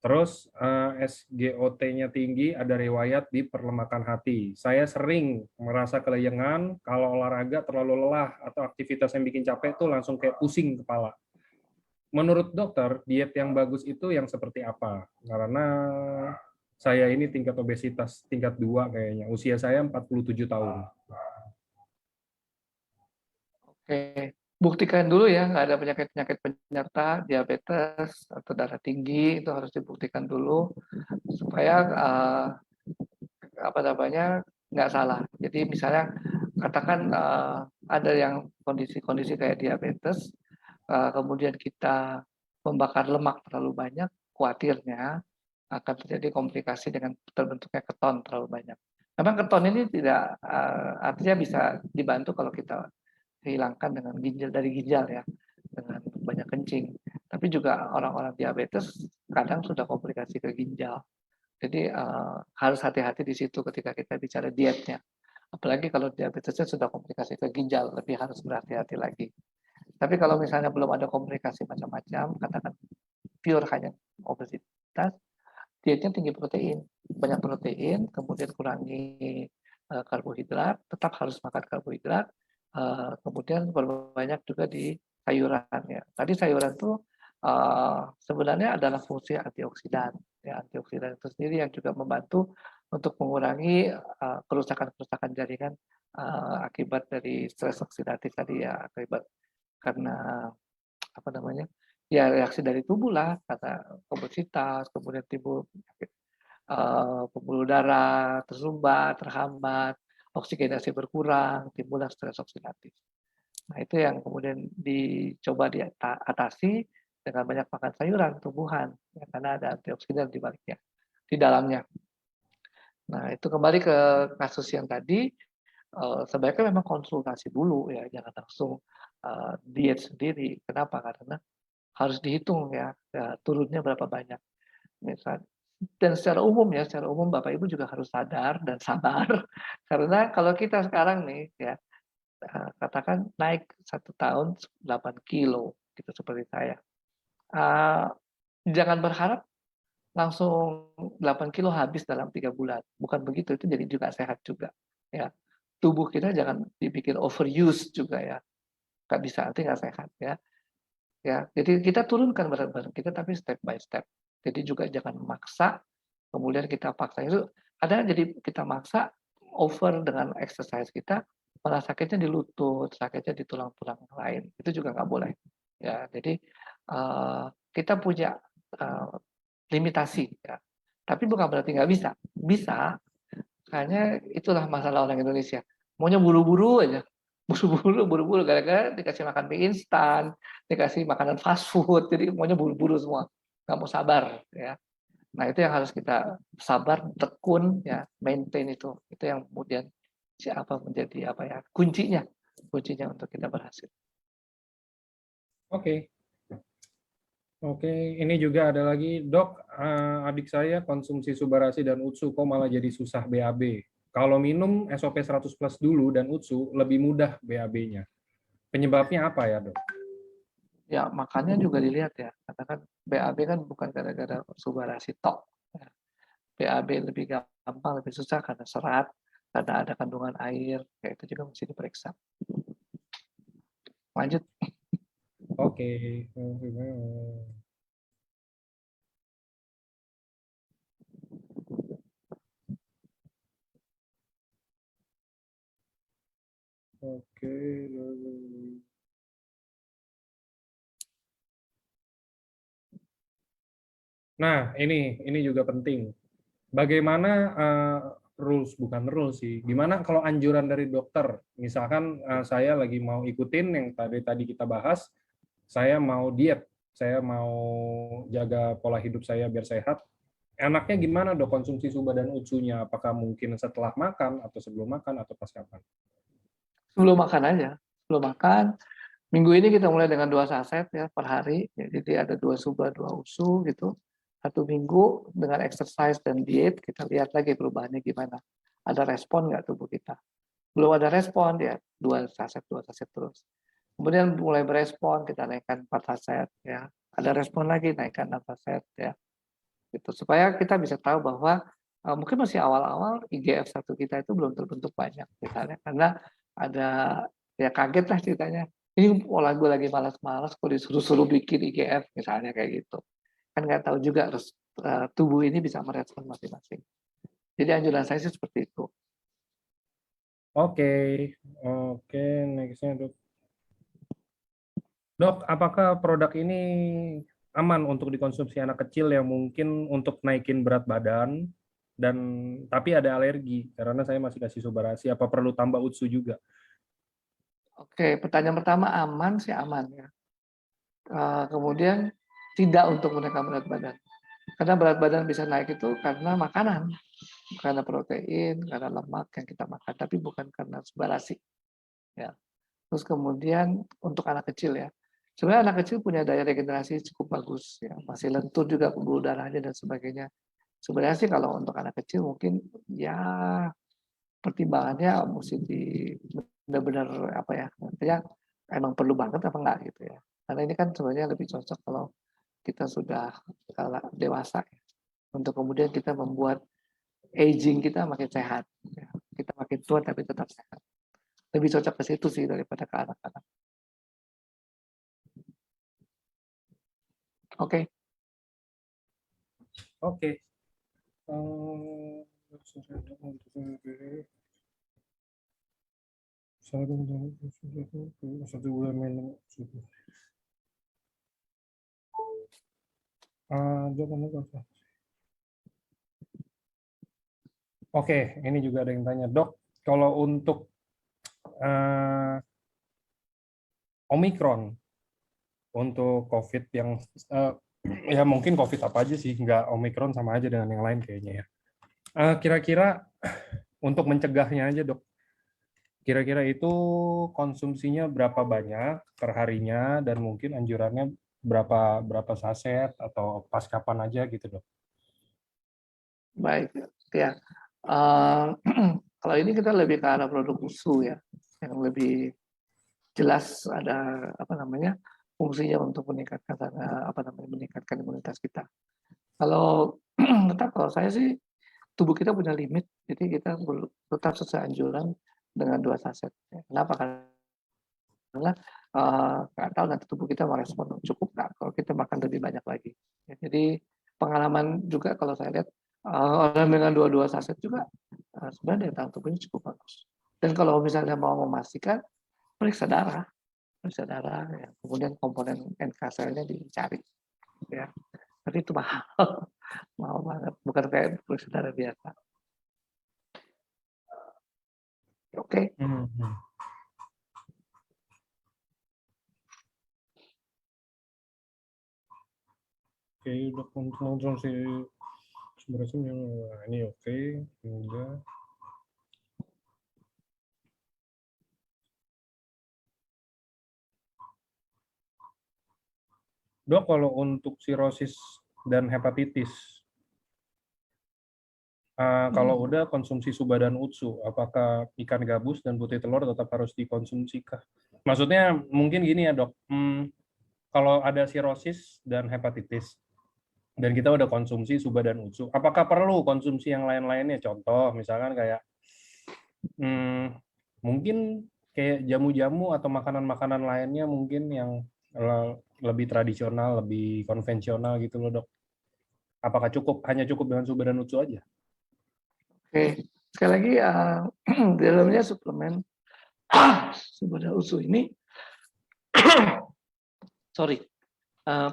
Terus SGOT-nya tinggi, ada riwayat di perlemakan hati. Saya sering merasa kelayangan kalau olahraga terlalu lelah atau aktivitas yang bikin capek tuh langsung kayak pusing kepala. Menurut dokter, diet yang bagus itu yang seperti apa? Karena saya ini tingkat obesitas tingkat 2 kayaknya. Usia saya 47 tahun. Oke, buktikan dulu ya nggak ada penyakit-penyakit penyerta, diabetes atau darah tinggi, itu harus dibuktikan dulu supaya apa namanya nggak salah. Jadi misalnya katakan ada yang kondisi-kondisi kayak diabetes, kemudian kita membakar lemak terlalu banyak, khawatirnya akan terjadi komplikasi dengan terbentuknya keton terlalu banyak. Memang keton ini tidak artinya bisa dibantu kalau kita hilangkan dengan ginjal dari ginjal ya, dengan banyak kencing. Tapi juga orang-orang diabetes kadang sudah komplikasi ke ginjal. Jadi harus hati-hati di situ ketika kita bicara dietnya. Apalagi kalau diabetesnya sudah komplikasi ke ginjal, lebih harus berhati-hati lagi. Tapi kalau misalnya belum ada komplikasi macam-macam, katakan pure hanya obesitas, dietnya tinggi protein, banyak protein, kemudian kurangi karbohidrat, tetap harus makan karbohidrat, kemudian berbanyak juga di sayuran ya. Tadi sayuran itu sebenarnya adalah fungsi antioksidan. Ya, antioksidan itu sendiri yang juga membantu untuk mengurangi kerusakan-kerusakan jaringan akibat dari stres oksidatif tadi ya, akibat karena apa namanya ya reaksi dari tubuh lah kata obesitas, kemudian timbul pembuluh darah tersumbat, terhambat, oksigenasi berkurang, timbullah stres oksidatif. Nah itu yang kemudian dicoba diatasi dengan banyak makan sayuran, tumbuhan, ya, karena ada antioksidan di baliknya, di dalamnya. Nah itu kembali ke kasus yang tadi, sebaiknya memang konsultasi dulu ya, jangan langsung diet sendiri. Kenapa? Karena harus dihitung ya, turunnya berapa banyak. Misal, dan secara umum Bapak Ibu juga harus sadar dan sabar karena kalau kita sekarang nih ya katakan naik 1 tahun 8 kilo gitu seperti saya. Jangan berharap langsung 8 kilo habis dalam 3 bulan. Bukan begitu, itu jadi juga sehat juga. Ya, tubuh kita jangan dibikin overuse juga ya. Nggak bisa, nanti nggak sehat ya. Ya, jadi kita turunkan berat badan kita tapi step by step. Jadi juga jangan memaksa, kemudian kita paksa itu ada jadi kita maksa over dengan exercise kita, malah sakitnya di lutut, sakitnya di tulang-tulang yang lain. Itu juga nggak boleh. Ya, jadi kita punya limitasi ya. Tapi bukan berarti nggak bisa. Bisa, hanya itulah masalah orang Indonesia. Maunya buru-buru aja. Buru-buru gara-gara dikasih makan mie instan, dikasih makanan fast food, jadi maunya buru-buru semua. Nggak mau sabar ya. Nah, itu yang harus kita sabar, tekun ya, maintain itu. Itu yang kemudian siapa menjadi apa ya? Kuncinya. Kuncinya untuk kita berhasil. Oke. Oke, ini juga ada lagi, Dok, adik saya konsumsi Subarasi dan Utsu kok malah jadi susah BAB. Kalau minum SOP 100 plus dulu dan Utsu lebih mudah BAB-nya. Penyebabnya apa ya, Dok? Ya, makanya juga dilihat ya. Katakan BAB kan bukan gara-gara Subarasi tok. Ya. BAB lebih gampang, lebih susah karena serat, karena ada kandungan air, kayak itu juga mesti diperiksa. Lanjut. Oke. Oke. Nah, ini juga penting. Bagaimana rules, bukan rules sih. Gimana kalau anjuran dari dokter? Misalkan saya lagi mau ikutin yang tadi kita bahas, saya mau diet, saya mau jaga pola hidup saya biar sehat. Enaknya gimana dok konsumsi suba dan utsunya? Apakah mungkin setelah makan atau sebelum makan atau pas kapan? Sebelum makan aja. Sebelum makan, minggu ini kita mulai dengan 2 saset ya per hari. Jadi ada 2 suba, 2 usu gitu. 1 minggu dengan exercise dan diet, kita lihat lagi perubahannya gimana. Ada respon nggak tubuh kita? Belum ada respon ya 2 saset terus. Kemudian mulai berespon, kita naikkan 4 saset ya. Ada respon lagi, naikkan 6 saset ya. Gitu. Supaya kita bisa tahu bahwa mungkin masih awal-awal IGF-1 kita itu belum terbentuk banyak misalnya karena ada ya kaget lah ceritanya. Ini gue lagi malas-malas kok disuruh-suruh bikin IGF misalnya kayak gitu. Kan nggak tahu juga harus tubuh ini bisa merespon masing-masing. Jadi anjuran saya sih seperti itu. Oke, oke, nextnya dok. Dok, apakah produk ini aman untuk dikonsumsi anak kecil yang mungkin untuk naikin berat badan dan tapi ada alergi karena saya masih kasih Subarasi, apa perlu tambah Utsu juga? Oke, pertanyaan pertama aman sih aman ya. Kemudian tidak untuk menaikkan berat badan. Karena berat badan bisa naik itu karena makanan, karena protein, karena lemak yang kita makan, tapi bukan karena Subarasi. Ya. Terus kemudian untuk anak kecil ya, sebenarnya anak kecil punya daya regenerasi cukup bagus, ya masih lentur juga pembuluh darahnya dan sebagainya. Sebenarnya sih kalau untuk anak kecil mungkin ya pertimbangannya mesti benar-benar apa ya, artinya emang perlu banget apa enggak gitu ya. Karena ini kan sebenarnya lebih cocok kalau kita sudah dewasa ya, untuk kemudian kita membuat aging kita makin sehat. Ya. Kita makin tua tapi tetap sehat. Lebih cocok ke situ sih daripada ke anak-anak. Oke. Oke. Satu bulan minum susu. Oke, ini juga ada yang tanya, Dok, kalau untuk Omikron, untuk COVID yang ya mungkin COVID apa aja sih, nggak Omikron sama aja dengan yang lain kayaknya ya. Kira-kira untuk mencegahnya aja, Dok, kira-kira itu konsumsinya berapa banyak per harinya dan mungkin anjurannya berapa saset atau pas kapan aja gitu, Dok? Baik, ya. Kalau ini kita lebih ke arah produk susu ya, yang lebih jelas ada apa namanya fungsinya untuk meningkatkan meningkatkan imunitas kita. Kalau kalau saya sih tubuh kita punya limit, jadi kita tetap sesuai anjuran dengan 2 saset. Kenapa? Karena nggak tahu nanti tubuh kita merespon cukup nggak kalau kita makan lebih banyak lagi. Ya, jadi pengalaman juga kalau saya lihat orang dengan 2 saset juga sebenarnya daya tahan tubuhnya cukup bagus. Dan kalau misalnya mau memastikan periksa darah ya. Kemudian komponen NK selnya dicari ya. Tapi itu mahal, mahal banget, bukan kayak periksa darah biasa. Oke. Oke, udah konsumsi sumber asam ini oke, udah. Dok, kalau untuk sirosis dan hepatitis, kalau udah konsumsi suba dan utsu, apakah ikan gabus dan putih telur tetap harus dikonsumsi kah? Maksudnya mungkin gini ya, Dok. Kalau ada sirosis dan hepatitis, dan kita udah konsumsi suba dan utsu, apakah perlu konsumsi yang lain-lainnya? Contoh, misalkan kayak mungkin kayak jamu-jamu atau makanan-makanan lainnya mungkin yang lebih tradisional, lebih konvensional gitu loh, Dok. Apakah hanya cukup dengan suba dan utsu aja? Oke, sekali lagi di dalamnya suplemen suba dan utsu ini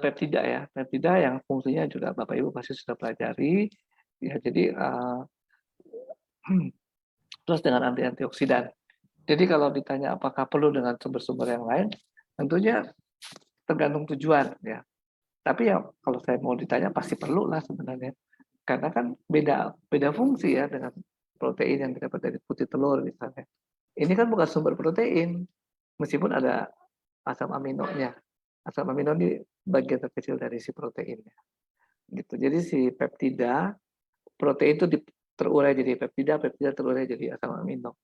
peptida ya, peptida yang fungsinya juga Bapak Ibu pasti sudah pelajari ya. Jadi terus dengan antioksidan. Jadi kalau ditanya apakah perlu dengan sumber-sumber yang lain, tentunya tergantung tujuan ya. Tapi ya kalau saya mau ditanya pasti perlu lah sebenarnya. Karena kan beda fungsi ya dengan protein yang didapat dari putih telur misalnya. Ini kan bukan sumber protein, meskipun ada asam aminonya. Asam amino ini bagian terkecil dari si proteinnya. Gitu. Jadi si peptida, protein itu terurai jadi peptida, peptida terurai jadi asam amino.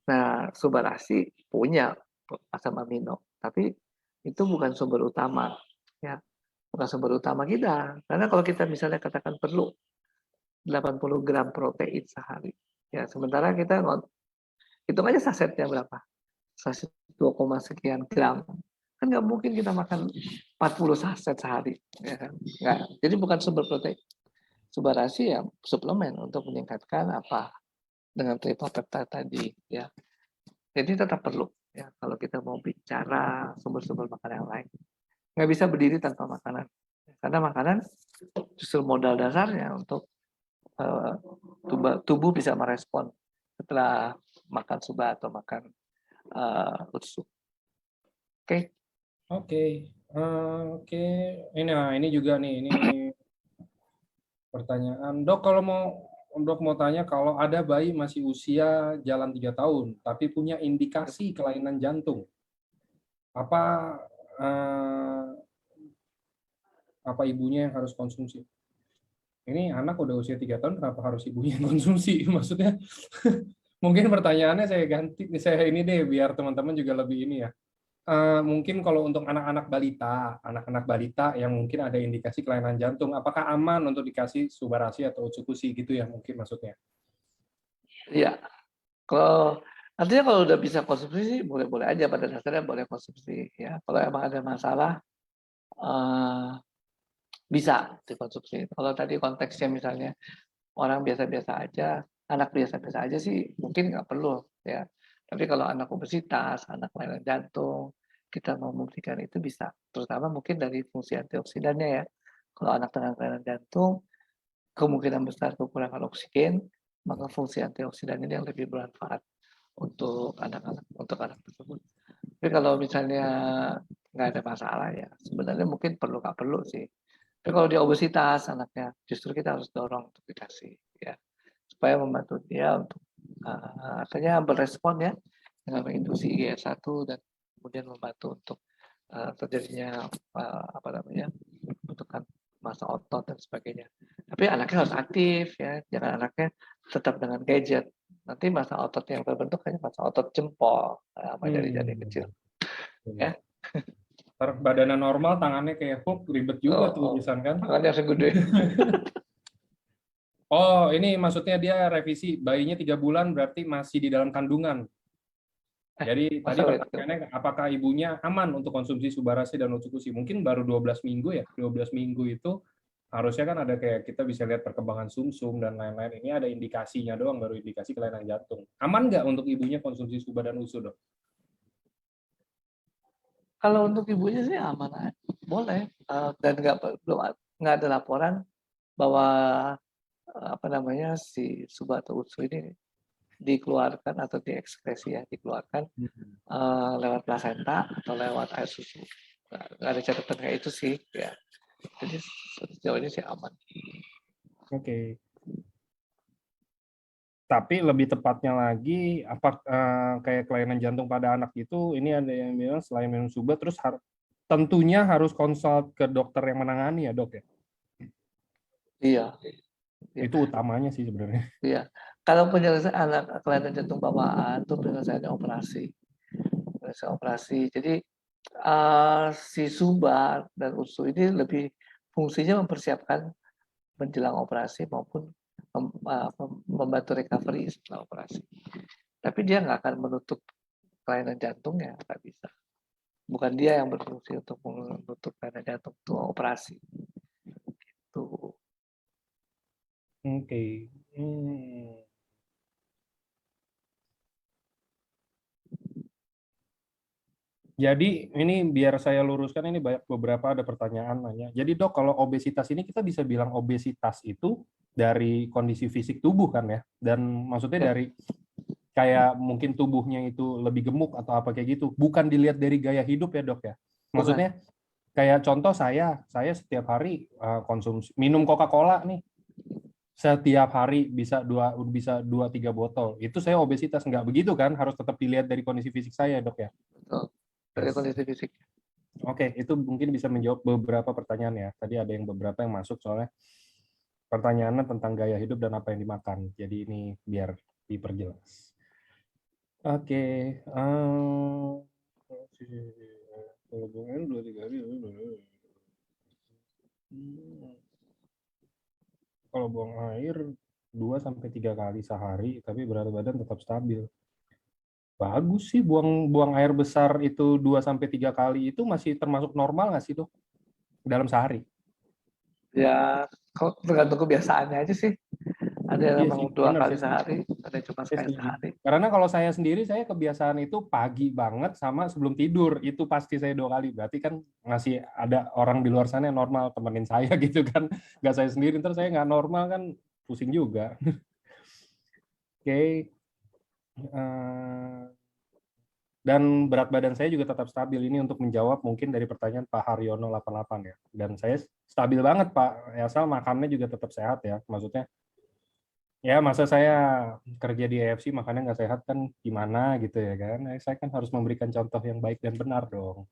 Nah, subarasi punya asam amino, tapi itu bukan sumber utama, ya, bukan sumber utama kita. Karena kalau kita misalnya katakan perlu 80 gram protein sehari, ya, sementara kita hitung aja sasetnya berapa, saset 2, sekian gram, kan nggak mungkin kita makan 40 saset sehari, ya kan? Nggak. Jadi bukan sumber protein. Subarasi ya suplemen untuk meningkatkan apa dengan triple peptide tadi, ya. Jadi tetap perlu ya kalau kita mau bicara sumber-sumber makanan yang lain. Nggak bisa berdiri tanpa makanan. Karena makanan justru modal dasarnya untuk tubuh bisa merespon setelah makan suba atau makan utsu. Oke. Oke. Ini juga nih, ini pertanyaan. Dok mau tanya, kalau ada bayi masih usia jalan 3 tahun, tapi punya indikasi kelainan jantung, apa ibunya yang harus konsumsi? Ini anak udah usia 3 tahun, kenapa harus ibunya yang konsumsi? Maksudnya Mungkin pertanyaannya saya ganti, saya ini deh biar teman-teman juga lebih ini ya. Mungkin kalau untuk anak-anak balita yang mungkin ada indikasi kelainan jantung, apakah aman untuk dikasih Subarasi atau Utsukushi gitu ya mungkin maksudnya? Iya, kalau artinya kalau udah bisa konsumsi sih boleh-boleh aja, pada dasarnya boleh konsumsi ya. Kalau emang ada masalah, eee, bisa dikonsumsi. Kalau tadi konteksnya misalnya orang biasa-biasa aja, anak biasa-biasa aja sih mungkin nggak perlu ya. Tapi kalau anak obesitas, anak kelainan jantung, kita mau memberikan itu bisa. Terutama mungkin dari fungsi antioksidannya ya. Kalau anak dengan kelainan jantung, kemungkinan besar kekurangan oksigen, maka fungsi antioksidan ini yang lebih bermanfaat untuk anak tersebut. Tapi kalau misalnya nggak ada masalah ya, sebenarnya mungkin perlu nggak perlu sih. Tapi kalau dia obesitas anaknya, justru kita harus dorong untuk dikasih ya, supaya membantu dia untuk akhirnya berespon ya dengan menginduksi IGF-1 dan kemudian membantu untuk terjadinya apa namanya pembentukan massa otot dan sebagainya. Tapi anaknya harus aktif ya, jangan anaknya tetap dengan gadget. Nanti massa otot yang terbentuk hanya massa otot jempol, sama jari-jari kecil. Ya. Badannya normal, tangannya kayak Hulk, ribet juga tuh urusan kan. Tangannya segede. Oh, ini maksudnya dia revisi, bayinya 3 bulan berarti masih di dalam kandungan. Jadi tadi pertanyaannya apakah ibunya aman untuk konsumsi Subarasi dan Utsukushi? Mungkin baru 12 minggu ya. 12 minggu itu harusnya kan ada kayak kita bisa lihat perkembangan sumsum dan lain-lain. Ini ada indikasinya doang, baru indikasi kelainan jantung. Aman nggak untuk ibunya konsumsi Suba dan Usu, Dok? Kalau untuk ibunya sih aman, boleh. Dan nggak ada laporan bahwa apa namanya si Suba atau Usu ini dikeluarkan atau diekskresi ya, dikeluarkan lewat plasenta atau lewat air susu. Nggak ada catatan kayak itu sih ya. Jadi sejauh ini sih aman. Oke. Tapi lebih tepatnya lagi, kayak kelainan jantung pada anak itu, ini ada yang bilang selain minum Suba, terus tentunya harus konsult ke dokter yang menangani ya, Dok ya? Iya. Itu utamanya sih sebenarnya. Iya. Kalau penyelesaian anak kelainan jantung bawaan itu penyelesaiannya operasi. Operasi. Jadi si Suba dan Usu ini lebih fungsinya mempersiapkan menjelang operasi maupun membantu recovery setelah operasi. Tapi dia nggak akan menutup kelainan jantungnya, nggak bisa. Bukan dia yang berfungsi untuk menutup kelainan jantung itu operasi. Itu. Oke. Jadi ini biar saya luruskan, ini beberapa ada pertanyaan nanya. Jadi Dok, kalau obesitas ini kita bisa bilang obesitas itu dari kondisi fisik tubuh kan ya? Dan maksudnya dari kayak mungkin tubuhnya itu lebih gemuk atau apa kayak gitu. Bukan dilihat dari gaya hidup ya Dok ya? Maksudnya kayak contoh saya setiap hari konsumsi minum Coca-Cola nih. Setiap hari bisa 2-3 botol. Itu saya obesitas, nggak begitu kan? Harus tetap dilihat dari kondisi fisik saya Dok ya? Betul. Dari kondisi fisik. Oke, itu mungkin bisa menjawab beberapa pertanyaan ya. Tadi ada yang beberapa yang masuk soalnya pertanyaannya tentang gaya hidup dan apa yang dimakan. Jadi ini biar diperjelas. Oke, kalau buang 2-3 hari. Kalau buang air 2-3 kali sehari, tapi berat badan tetap stabil. Bagus sih, buang air besar itu 2-3 kali itu masih termasuk normal nggak sih, Dok? Dalam sehari? Ya, tergantung kebiasaannya aja sih. Ada yang memang 2 kali sehari, ada yang cuma sekali sehari. Karena kalau saya sendiri, saya kebiasaan itu pagi banget sama sebelum tidur. Itu pasti saya 2 kali. Berarti kan masih ada orang di luar sana yang normal temenin saya gitu kan. Nggak saya sendiri, ntar saya nggak normal kan pusing juga. Oke. Dan berat badan saya juga tetap stabil. Ini untuk menjawab mungkin dari pertanyaan Pak Haryono 88 ya. Dan saya stabil banget Pak, asal makannya juga tetap sehat ya. Maksudnya, ya masa saya kerja di AFC makannya nggak sehat kan gimana gitu ya kan. Saya kan harus memberikan contoh yang baik dan benar dong.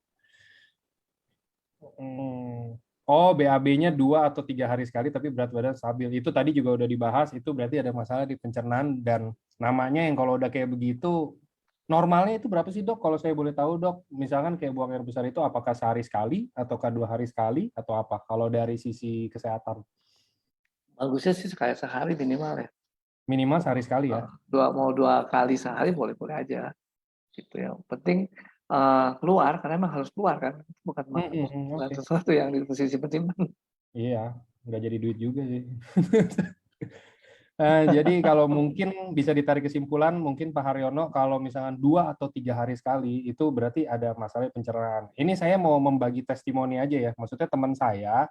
Oh, BAB-nya 2-3 hari sekali tapi berat badan stabil. Itu tadi juga udah dibahas, itu berarti ada masalah di pencernaan dan namanya yang kalau udah kayak begitu, normalnya itu berapa sih dok? Kalau saya boleh tahu dok, misalkan kayak buang air besar itu apakah sehari sekali, ataukah 2 hari sekali, atau apa? Kalau dari sisi kesehatan? Bagusnya sih sekali sehari minimal ya. Minimal sehari sekali ya? Mau 2 kali sehari boleh-boleh aja. Gitu ya. Penting keluar, karena emang harus keluar kan. Bukan bukan Oke. sesuatu yang disimpan-simpan. Iya, nggak jadi duit juga sih. Jadi kalau mungkin bisa ditarik kesimpulan, mungkin Pak Haryono, kalau misalkan 2 atau 3 hari sekali, itu berarti ada masalah pencernaan. Ini saya mau membagi testimoni aja ya. Maksudnya teman saya,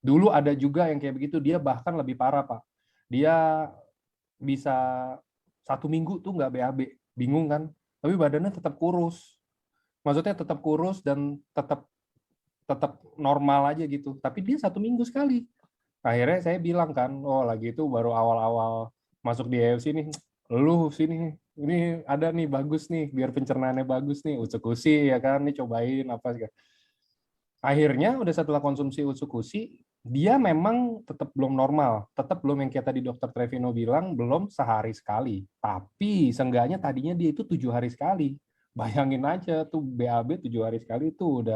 dulu ada juga yang kayak begitu, dia bahkan lebih parah, Pak. Dia bisa 1 minggu tuh nggak BAB, bingung kan? Tapi badannya tetap kurus. Maksudnya tetap kurus dan tetap tetap normal aja gitu. Tapi dia 1 minggu sekali. Akhirnya saya bilang kan, oh lagi itu baru awal-awal masuk di AFC nih, lu sini, ini ada nih bagus nih, biar pencernaannya bagus nih, usukusi ya kan, nih cobain apa sih. Akhirnya udah setelah konsumsi usukusi, dia memang tetap belum normal, tetap belum yang kayak tadi dokter Trevino bilang, belum sehari sekali. Tapi seenggaknya tadinya dia itu 7 hari sekali. Bayangin aja tuh BAB 7 hari sekali itu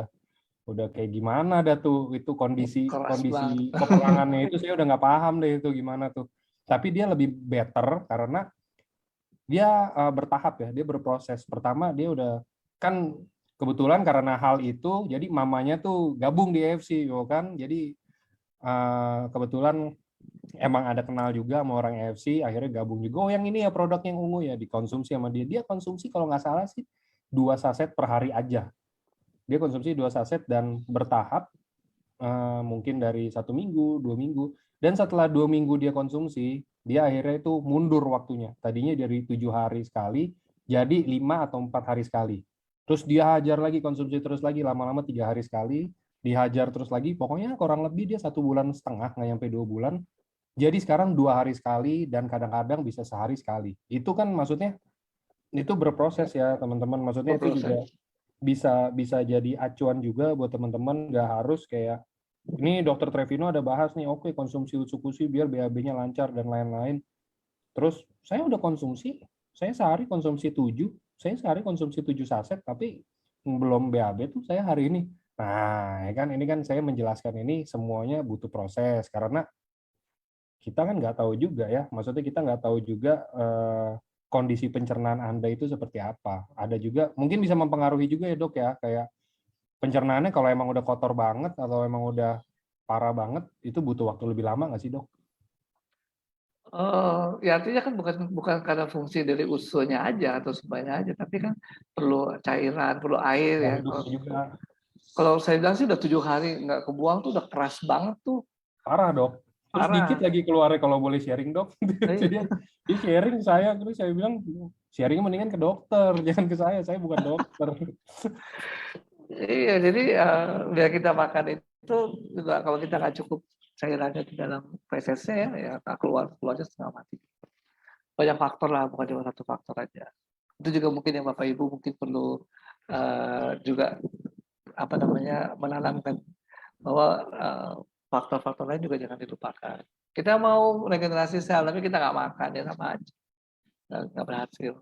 udah kayak gimana dah tuh itu kondisi Keras banget. kondisi peperangannya itu saya udah nggak paham deh itu gimana tuh. Tapi dia lebih better karena dia bertahap ya, dia berproses. Pertama dia udah kan kebetulan karena hal itu jadi mamanya tuh gabung di AFC yo kan. Jadi kebetulan emang ada kenal juga sama orang AFC, akhirnya gabung juga. Oh yang ini ya produk yang ungu ya dikonsumsi sama dia. Dia konsumsi kalau nggak salah sih 2 saset per hari aja. Dia konsumsi 2 saset dan bertahap, mungkin dari 1 minggu, 2 minggu, dan setelah 2 minggu dia konsumsi, dia akhirnya itu mundur waktunya. Tadinya dari 7 hari sekali, jadi 5 atau 4 hari sekali. Terus dia hajar lagi, konsumsi terus lagi, lama-lama 3 hari sekali, dihajar terus lagi, pokoknya kurang lebih dia 1,5 bulan, nggak nyampe 2 bulan. Jadi sekarang 2 hari sekali dan kadang-kadang bisa sehari sekali. Itu kan maksudnya itu berproses ya teman-teman. Maksudnya itu juga Berproses. bisa bisa jadi acuan juga buat teman-teman, nggak harus kayak ini dokter Trevino ada bahas nih, oke konsumsi utsukushi biar BAB-nya lancar dan lain-lain. Terus saya udah konsumsi, saya sehari konsumsi 7, saya sehari konsumsi 7 saset, tapi belum BAB tuh saya hari ini. Nah, ya kan ini kan saya menjelaskan ini semuanya butuh proses karena kita kan nggak tahu juga ya, maksudnya kita nggak tahu juga kondisi pencernaan Anda itu seperti apa. Ada juga mungkin bisa mempengaruhi juga ya dok ya, kayak pencernaannya kalau emang udah kotor banget atau emang udah parah banget, itu butuh waktu lebih lama nggak sih dok? Oh, ya artinya kan bukan bukan karena fungsi dari ususnya aja atau sebagainya aja, tapi kan perlu cairan, perlu air Nah ya. itu Kalau, juga kalau saya bilang sih udah 7 hari nggak kebuang tuh udah keras banget tuh, parah dok. Terus dikit parah. lagi keluarnya kalau boleh sharing dok. Iya, Dia sharing saya, terus saya bilang sharing mendingan ke dokter, jangan ke saya bukan dokter. iya, jadi biar kita makan itu juga kalau kita nggak cukup cairannya di dalam fesesnya ya keluarnya setengah mati. Banyak faktor lah, bukan cuma satu faktor aja. Itu juga mungkin yang Bapak Ibu mungkin perlu juga apa namanya menanamkan bahwa faktor-faktor lain juga jangan dilupakan. Kita mau regenerasi sel tapi kita nggak makan ya sama aja, nggak berhasil.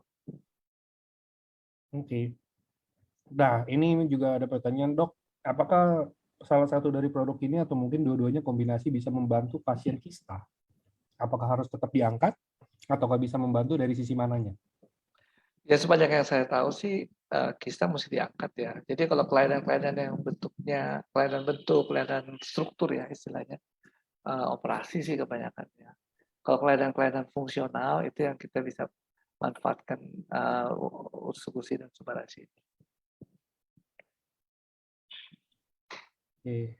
Oke. Nah, ini juga ada pertanyaan, Dok. Apakah salah satu dari produk ini atau mungkin dua-duanya kombinasi bisa membantu pasien kista? Apakah harus tetap diangkat ataukah bisa membantu dari sisi mananya? Ya sepanjang yang saya tahu sih kista mesti diangkat ya. Jadi kalau kelainan-kelainan yang bentuknya kelainan bentuk, kelainan struktur ya istilahnya operasi sih kebanyakan ya. Kalau kelainan-kelainan fungsional itu yang kita bisa manfaatkan ursukusi dan subarasi. Oke.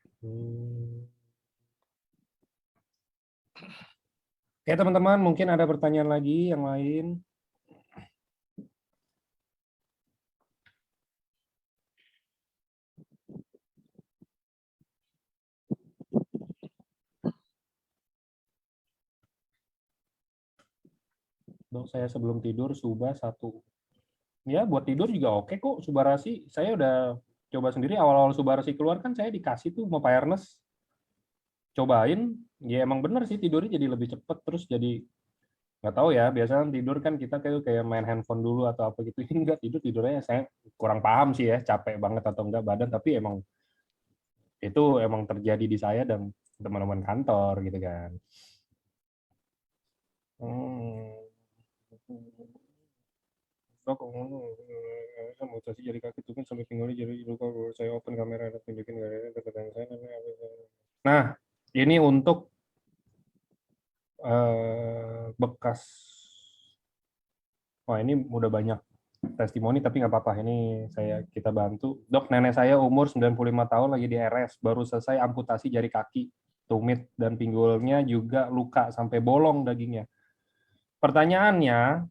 Oke, teman-teman, mungkin ada pertanyaan lagi yang lain. Dok, saya sebelum tidur Suba 1. Ya, buat tidur juga oke kok. Subarasi, saya udah coba sendiri. Awal-awal Subarasi keluar kan saya dikasih tuh mau Pak Ernest. Cobain, ya emang bener sih tidurnya jadi lebih cepet. Terus jadi Nggak tahu ya, biasanya tidur kan kita kayak main handphone dulu atau apa gitu. Ini enggak, tidurnya saya kurang paham sih ya, capek banget atau enggak badan, tapi emang itu emang terjadi di saya dan teman-teman kantor gitu kan. Hmm. Dok, mutasi jari kaki itu kan sampai pinggulnya jadi luka. Saya open kamera dan tunjukin gak saya. Nah, ini untuk bekas. Wah, ini udah banyak testimoni tapi nggak apa-apa. Ini kita bantu. Dok, nenek saya umur 95 tahun lagi di RS, baru selesai amputasi jari kaki, tumit dan pinggulnya juga luka sampai bolong dagingnya. Pertanyaannya,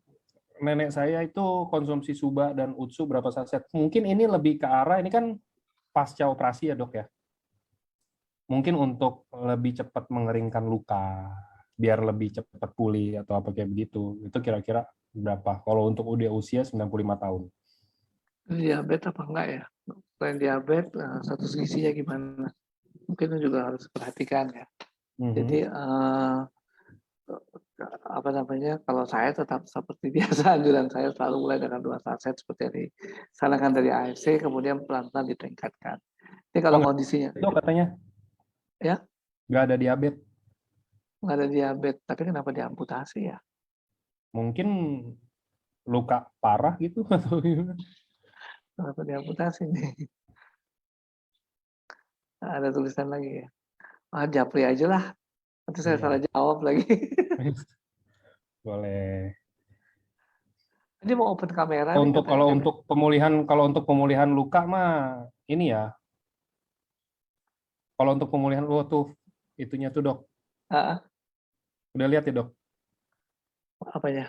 nenek saya itu konsumsi Suba dan Utsu berapa saset? Mungkin ini lebih ke arah, ini kan pasca operasi ya dok ya. Mungkin untuk lebih cepat mengeringkan luka, biar lebih cepat pulih atau apa kayak begitu. Itu kira-kira berapa? Kalau untuk udah usia 95 tahun. Diabetes apa enggak ya? Selain diabetes, status gizinya gimana? Mungkin itu juga harus diperhatikan ya. Jadi apa namanya, kalau saya tetap seperti biasa, anjuran saya selalu mulai dengan 2 saset seperti yang disarankan dari AFC, kemudian pelan-pelan ditingkatkan. Ini Oh, kalau nggak kondisinya itu katanya ya nggak ada diabetes. nggak ada diabetes, tapi kenapa diamputasi ya? Mungkin luka parah gitu atau gimana? Kenapa diamputasi nih? Ada tulisan lagi ya. Ah, japri aja lah. Nanti saya Iya, salah jawab lagi. boleh. Ini mau open kamera nih Untuk katanya kan. kalau untuk pemulihan luka mah ini ya. Kalau untuk pemulihan tuh itunya tuh dok. Ah, Udah lihat ya dok apa ya?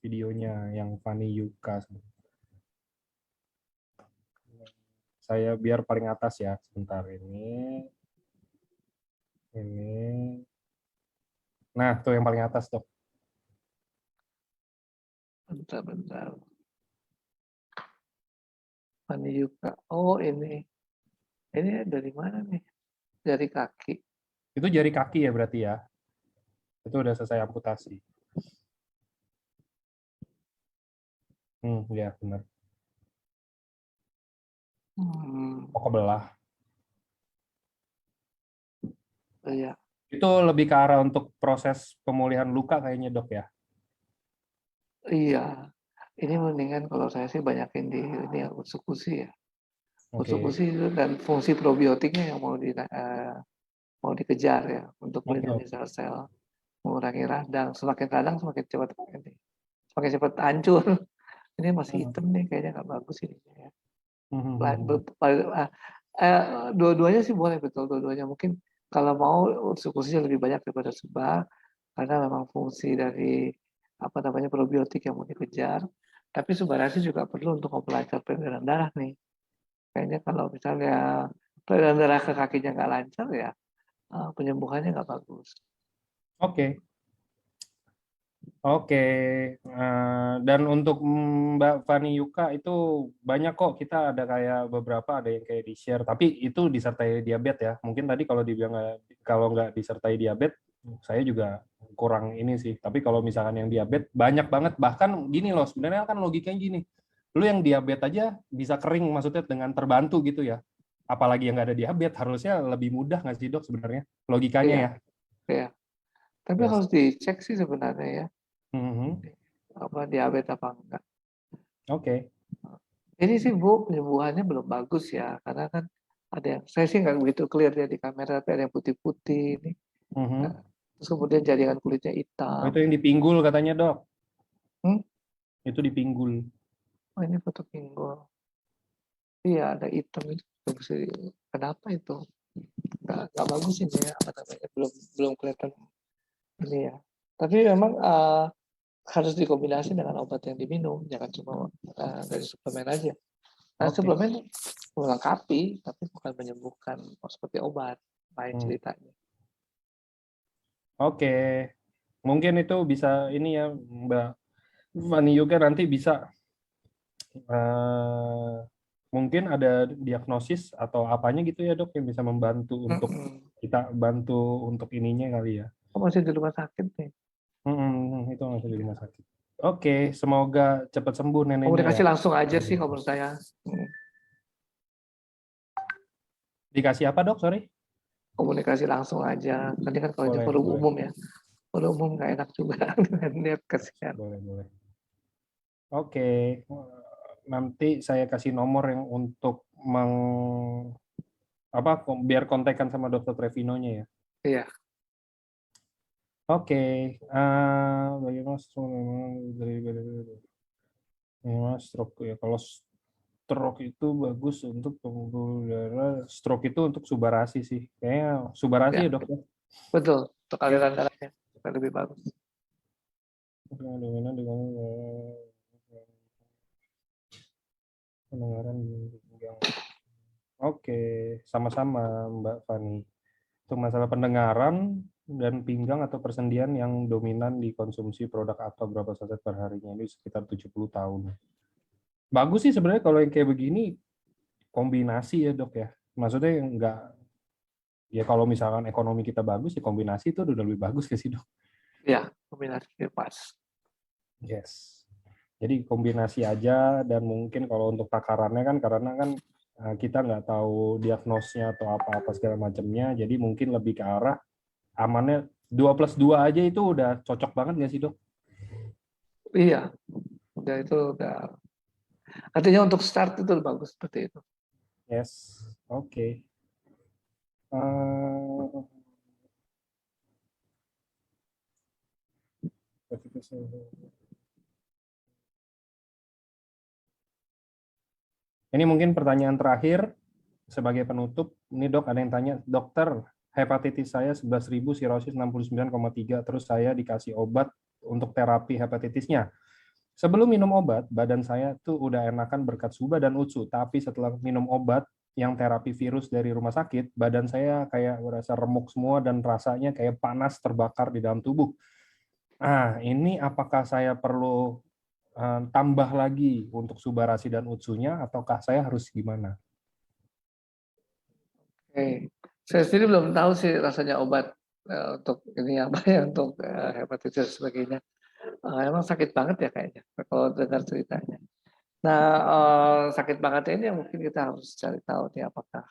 videonya yang Fanny Yuka. Saya biar paling atas ya sebentar ini. Ini. Nah, tuh yang paling atas, Dok. Bentar. Pani Yuka. Oh ini. Ini dari mana nih? Dari kaki. Itu jari kaki ya berarti ya. Itu udah selesai amputasi. Ya benar. Oh, kebelah. Iya. Itu lebih ke arah untuk proses pemulihan luka kayaknya, Dok ya. Iya. Ini mendingan kalau saya sih banyakin di ini ya, usukusi ya. Oke. Usukusi itu dan fungsi probiotiknya yang mau dikejar ya untuk Oke, melindungi oke. sel-sel, mengurangi radang. Semakin radang semakin cepat ini, semakin cepat hancur. Ini masih hitam nih, kayaknya nggak bagus ini ya. Dua-duanya sih boleh, betul, dua-duanya. Mungkin kalau mau unsur-unsurnya lebih banyak daripada sebar, karena memang fungsi dari apa namanya probiotik yang mau dikejar. Tapi subarasi juga perlu untuk memperlancar peredaran darah nih. Kayaknya kalau misalnya peredaran darah ke kakinya nggak lancar ya, penyembuhannya nggak bagus. Oke. Oke, dan untuk Mbak Fani Yuka itu banyak kok, kita ada kayak beberapa ada yang kayak di share, tapi itu disertai diabetes ya. Mungkin tadi kalau dibilang kalau nggak disertai diabetes, saya juga kurang ini sih. Tapi kalau misalkan yang diabetes banyak banget, bahkan gini loh, sebenarnya kan logikanya gini, lu yang diabetes aja bisa kering, maksudnya dengan terbantu gitu ya. Apalagi yang nggak ada diabetes, harusnya lebih mudah nggak sih dok sebenarnya? Logikanya Iya, ya. iya. Tapi Yes. harus dicek sih sebenarnya ya, Mhm. apa diabetes apa enggak. Oke. Ini sih Bu, penyembuhannya belum bagus ya, karena kan ada yang, saya sih nggak begitu clear ya di kamera, tapi ada yang putih-putih ini. Nah, Mhm. terus kemudian jaringan kulitnya Oh, hitam. itu yang di pinggul katanya dok. Hmm? Itu di pinggul. Oh, ini foto pinggul. Iya, ada hitam itu. Kenapa itu? Nggak bagus ini ya, apa namanya? Belum kelihatan ini ya. Tapi memang harus dikombinasi dengan obat yang diminum, jangan cuma dari suplemen aja. Nah, Oke. suplemen melengkapi, tapi bukan menyembuhkan seperti obat. Lain Hmm. ceritanya. Oke. Mungkin itu bisa ini ya Mbak Fani juga nanti bisa eh, mungkin ada diagnosis atau apanya gitu ya dok yang bisa membantu untuk kita bantu untuk ininya kali ya. Oh, masih di rumah sakit nih. Itu langsung di rumah sakit. Oke, semoga cepat sembuh neneknya ya. Komunikasi langsung aja sih kalau menurut saya. Dikasih apa dok? Sorry. Komunikasi langsung aja. Nanti kan kalau di Boleh, forum boleh, umum ya. Forum umum nggak enak juga. Lihat kasihan. boleh. Oke, nanti saya kasih nomor yang untuk biar kontekan sama dokter Trevino-nya ya. Iya. Oke, bagaimana stroke ya? Kalau stroke itu bagus untuk pembuluh darah. Stroke itu untuk subarasi sih. Kayaknya subarasi Ya, ya dok ya. betul. Untuk Oke. aliran darahnya supaya lebih bagus. Pendengaran pinggang. Oke, sama-sama Mbak Fani. Untuk masalah pendengaran dan pinggang atau persendian yang dominan dikonsumsi produk apa berapa saset per harinya ini sekitar 70 tahun. Bagus sih sebenarnya kalau yang kayak begini kombinasi ya dok ya. Maksudnya enggak ya kalau misalkan ekonomi kita bagus ya kombinasi itu udah lebih bagus ke sih dok. Ya, kombinasi pas. Yes. Jadi kombinasi aja dan mungkin kalau untuk takarannya kan karena kan kita nggak tahu diagnosnya atau apa-apa segala macamnya. Jadi mungkin lebih ke arah amannya 2+2 aja itu udah cocok banget nggak sih dok? Iya, udah itu udah. Artinya untuk start itu udah bagus seperti itu. Yes, oke. Ini mungkin pertanyaan terakhir sebagai penutup. Ini dok ada yang tanya, dokter hepatitis saya 11.000, sirosis 69,3, terus saya dikasih obat untuk terapi hepatitisnya. Sebelum minum obat, badan saya tuh udah enakan berkat SUBA dan UTSU, tapi setelah minum obat yang terapi virus dari rumah sakit, badan saya kayak berasa remuk semua dan rasanya kayak panas terbakar di dalam tubuh. Ini apakah saya perlu tambah lagi untuk Subarasi dan Utsunya, ataukah saya harus gimana? Oke. Saya sendiri belum tahu sih rasanya obat untuk ini apa ya untuk hepatitis dan sebagainya. Emang sakit banget ya kayaknya kalau dengar ceritanya. Nah, sakit banget ini yang mungkin kita harus cari tahu nih apakah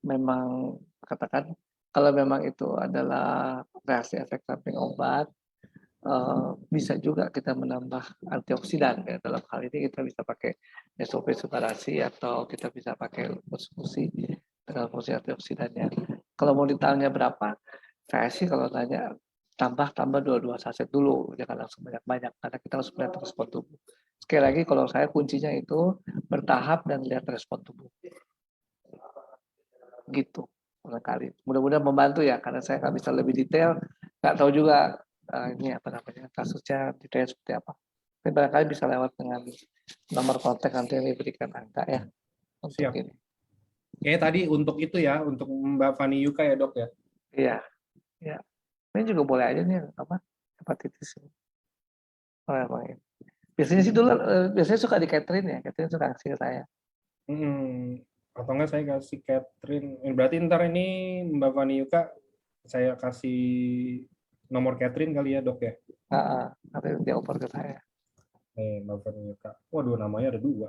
memang katakan kalau memang itu adalah reaksi efek samping obat, bisa juga kita menambah antioksidan ya. Dalam hal ini kita bisa pakai SOP separasi atau kita bisa pakai infusi dengan fungsi antioksidannya. Kalau mau ditanya berapa, saya sih kalau tanya tambah dua saset dulu, jangan langsung banyak-banyak karena kita harus melihat respon tubuh. Sekali lagi kalau saya kuncinya itu bertahap dan lihat respon tubuh. Gitu barangkali. Mudah-mudahan membantu ya karena saya nggak bisa lebih detail, nggak tahu juga ini apa namanya kasusnya detail seperti apa. Tapi barangkali bisa lewat dengan nomor kontak nanti yang diberikan angka ya untuk Siap. ini. Kayak tadi untuk itu ya, untuk Mbak Fani Yuka ya dok ya? Iya, ya. Ini juga boleh aja nih apa hepatitis ini. Biasanya sih dulu biasanya suka di catering ya, catering suka kasih ke saya. Atau enggak saya kasih Catherine. Berarti ntar ini Mbak Fani Yuka saya kasih nomor Catherine kali ya dok ya? Nanti dia oper ke saya. Mbak Fani Yuka. Waduh namanya ada 2.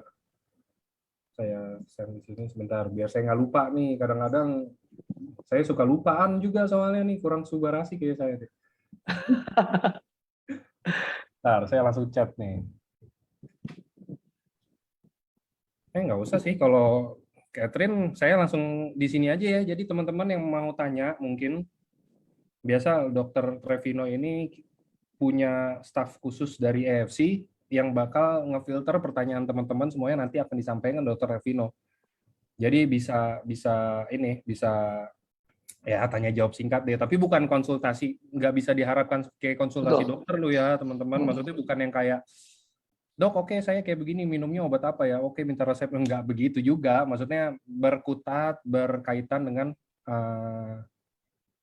Saya share di sini sebentar biar saya nggak lupa nih. Kadang-kadang saya suka lupaan juga soalnya nih kurang subarasi kayak saya. Ntar saya langsung chat nih. Nggak usah sih kalau Catherine saya langsung di sini aja ya. Jadi teman-teman yang mau tanya mungkin biasa Dokter Trevino ini punya staf khusus dari EFC yang bakal ngefilter pertanyaan teman-teman semuanya nanti akan disampaikan Dokter Trevino. Jadi bisa ya tanya jawab singkat deh. Tapi bukan konsultasi, nggak bisa diharapkan kayak konsultasi Betul. dokter lu ya teman-teman. Maksudnya bukan yang kayak dok oke saya kayak begini minumnya obat apa ya? Oke minta resep, nggak begitu juga. Maksudnya berkutat berkaitan dengan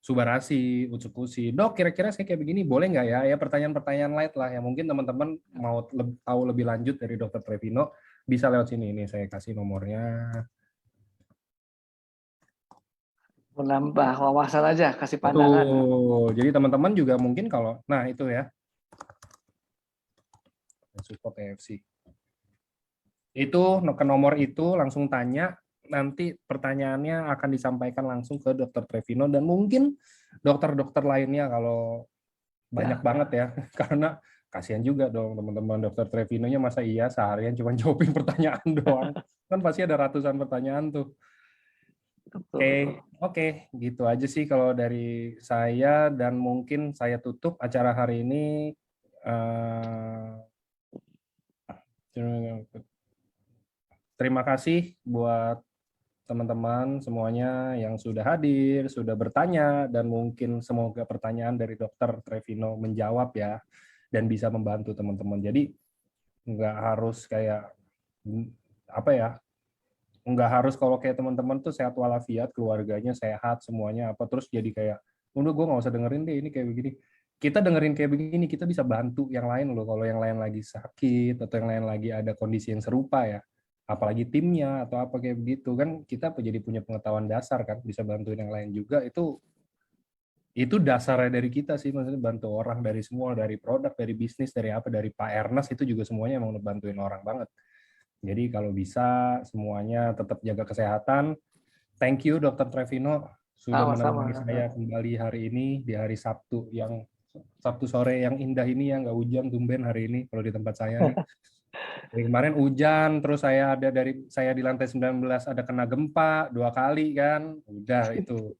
Subarasi, Utsukushi. Dok, kira-kira saya kayak begini, boleh nggak ya? Ya pertanyaan-pertanyaan light lah, yang mungkin teman-teman mau tahu lebih lanjut dari Dokter Trevino, bisa lewat sini. Ini saya kasih nomornya. Menambah wawasan aja, kasih pandangan. Betul. Jadi teman-teman juga mungkin kalau, nah itu ya, support AFC. Itu ke nomor itu langsung tanya, nanti pertanyaannya akan disampaikan langsung ke Dr. Trevino dan mungkin dokter-dokter lainnya kalau banyak banget ya, karena kasihan juga dong teman-teman Dr. Trevino-nya masa iya seharian cuma jawabin pertanyaan doang. Kan pasti ada ratusan pertanyaan tuh. Oke, gitu aja sih kalau dari saya dan mungkin saya tutup acara hari ini. Terima kasih buat teman-teman semuanya yang sudah hadir, sudah bertanya, dan mungkin semoga pertanyaan dari Dr. Trevino menjawab ya, dan bisa membantu teman-teman. Jadi nggak harus kayak apa ya, nggak harus kalau kayak teman-teman tuh sehat walafiat, keluarganya sehat semuanya apa terus jadi kayak udah gue nggak usah dengerin deh ini kayak begini. Kita dengerin kayak begini, kita bisa bantu yang lain loh kalau yang lain lagi sakit atau yang lain lagi ada kondisi yang serupa ya, apalagi timnya atau apa kayak begitu kan, kita jadi punya pengetahuan dasar kan, bisa bantuin yang lain juga. Itu dasarnya dari kita sih, maksudnya bantu orang dari semua, dari produk, dari bisnis, dari apa, dari Pak Ernest itu juga semuanya emang bantuin orang banget. Jadi kalau bisa semuanya tetap jaga kesehatan. Thank you Dr. Trevino sudah menemani saya kembali hari ini di hari Sabtu yang Sabtu sore yang indah ini ya, nggak hujan tumben hari ini kalau di tempat saya nih. Kemarin hujan, terus saya di lantai 19 ada kena gempa 2 kali kan. Udah itu.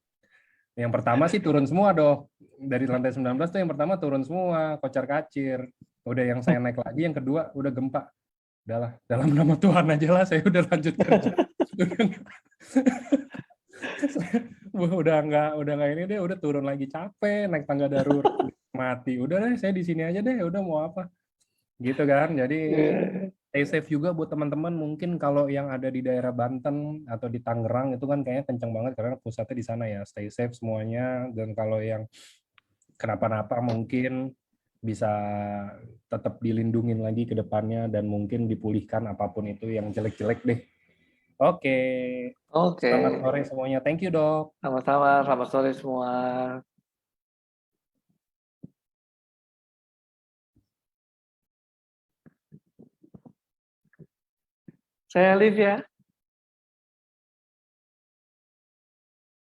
Yang pertama sih turun semua dong. Dari lantai 19 tuh yang pertama turun semua, kocar-kacir. Udah yang saya naik lagi, yang kedua udah gempa. Udahlah, dalam nama Tuhan aja lah, saya udah lanjut kerja. udah nggak ini deh, udah turun lagi capek, naik tangga darurat, mati. Udah deh, saya di sini aja deh, udah mau apa. Gitu kan, jadi stay safe juga buat teman-teman. Mungkin kalau yang ada di daerah Banten atau di Tangerang itu kan kayaknya kencang banget karena pusatnya di sana ya. Stay safe semuanya, dan kalau yang kenapa-napa mungkin bisa tetap dilindungin lagi ke depannya dan mungkin dipulihkan apapun itu yang jelek-jelek deh. Oke. Selamat sore semuanya. Thank you, Dok. Sama-sama, selamat sore semua. Saya live ya.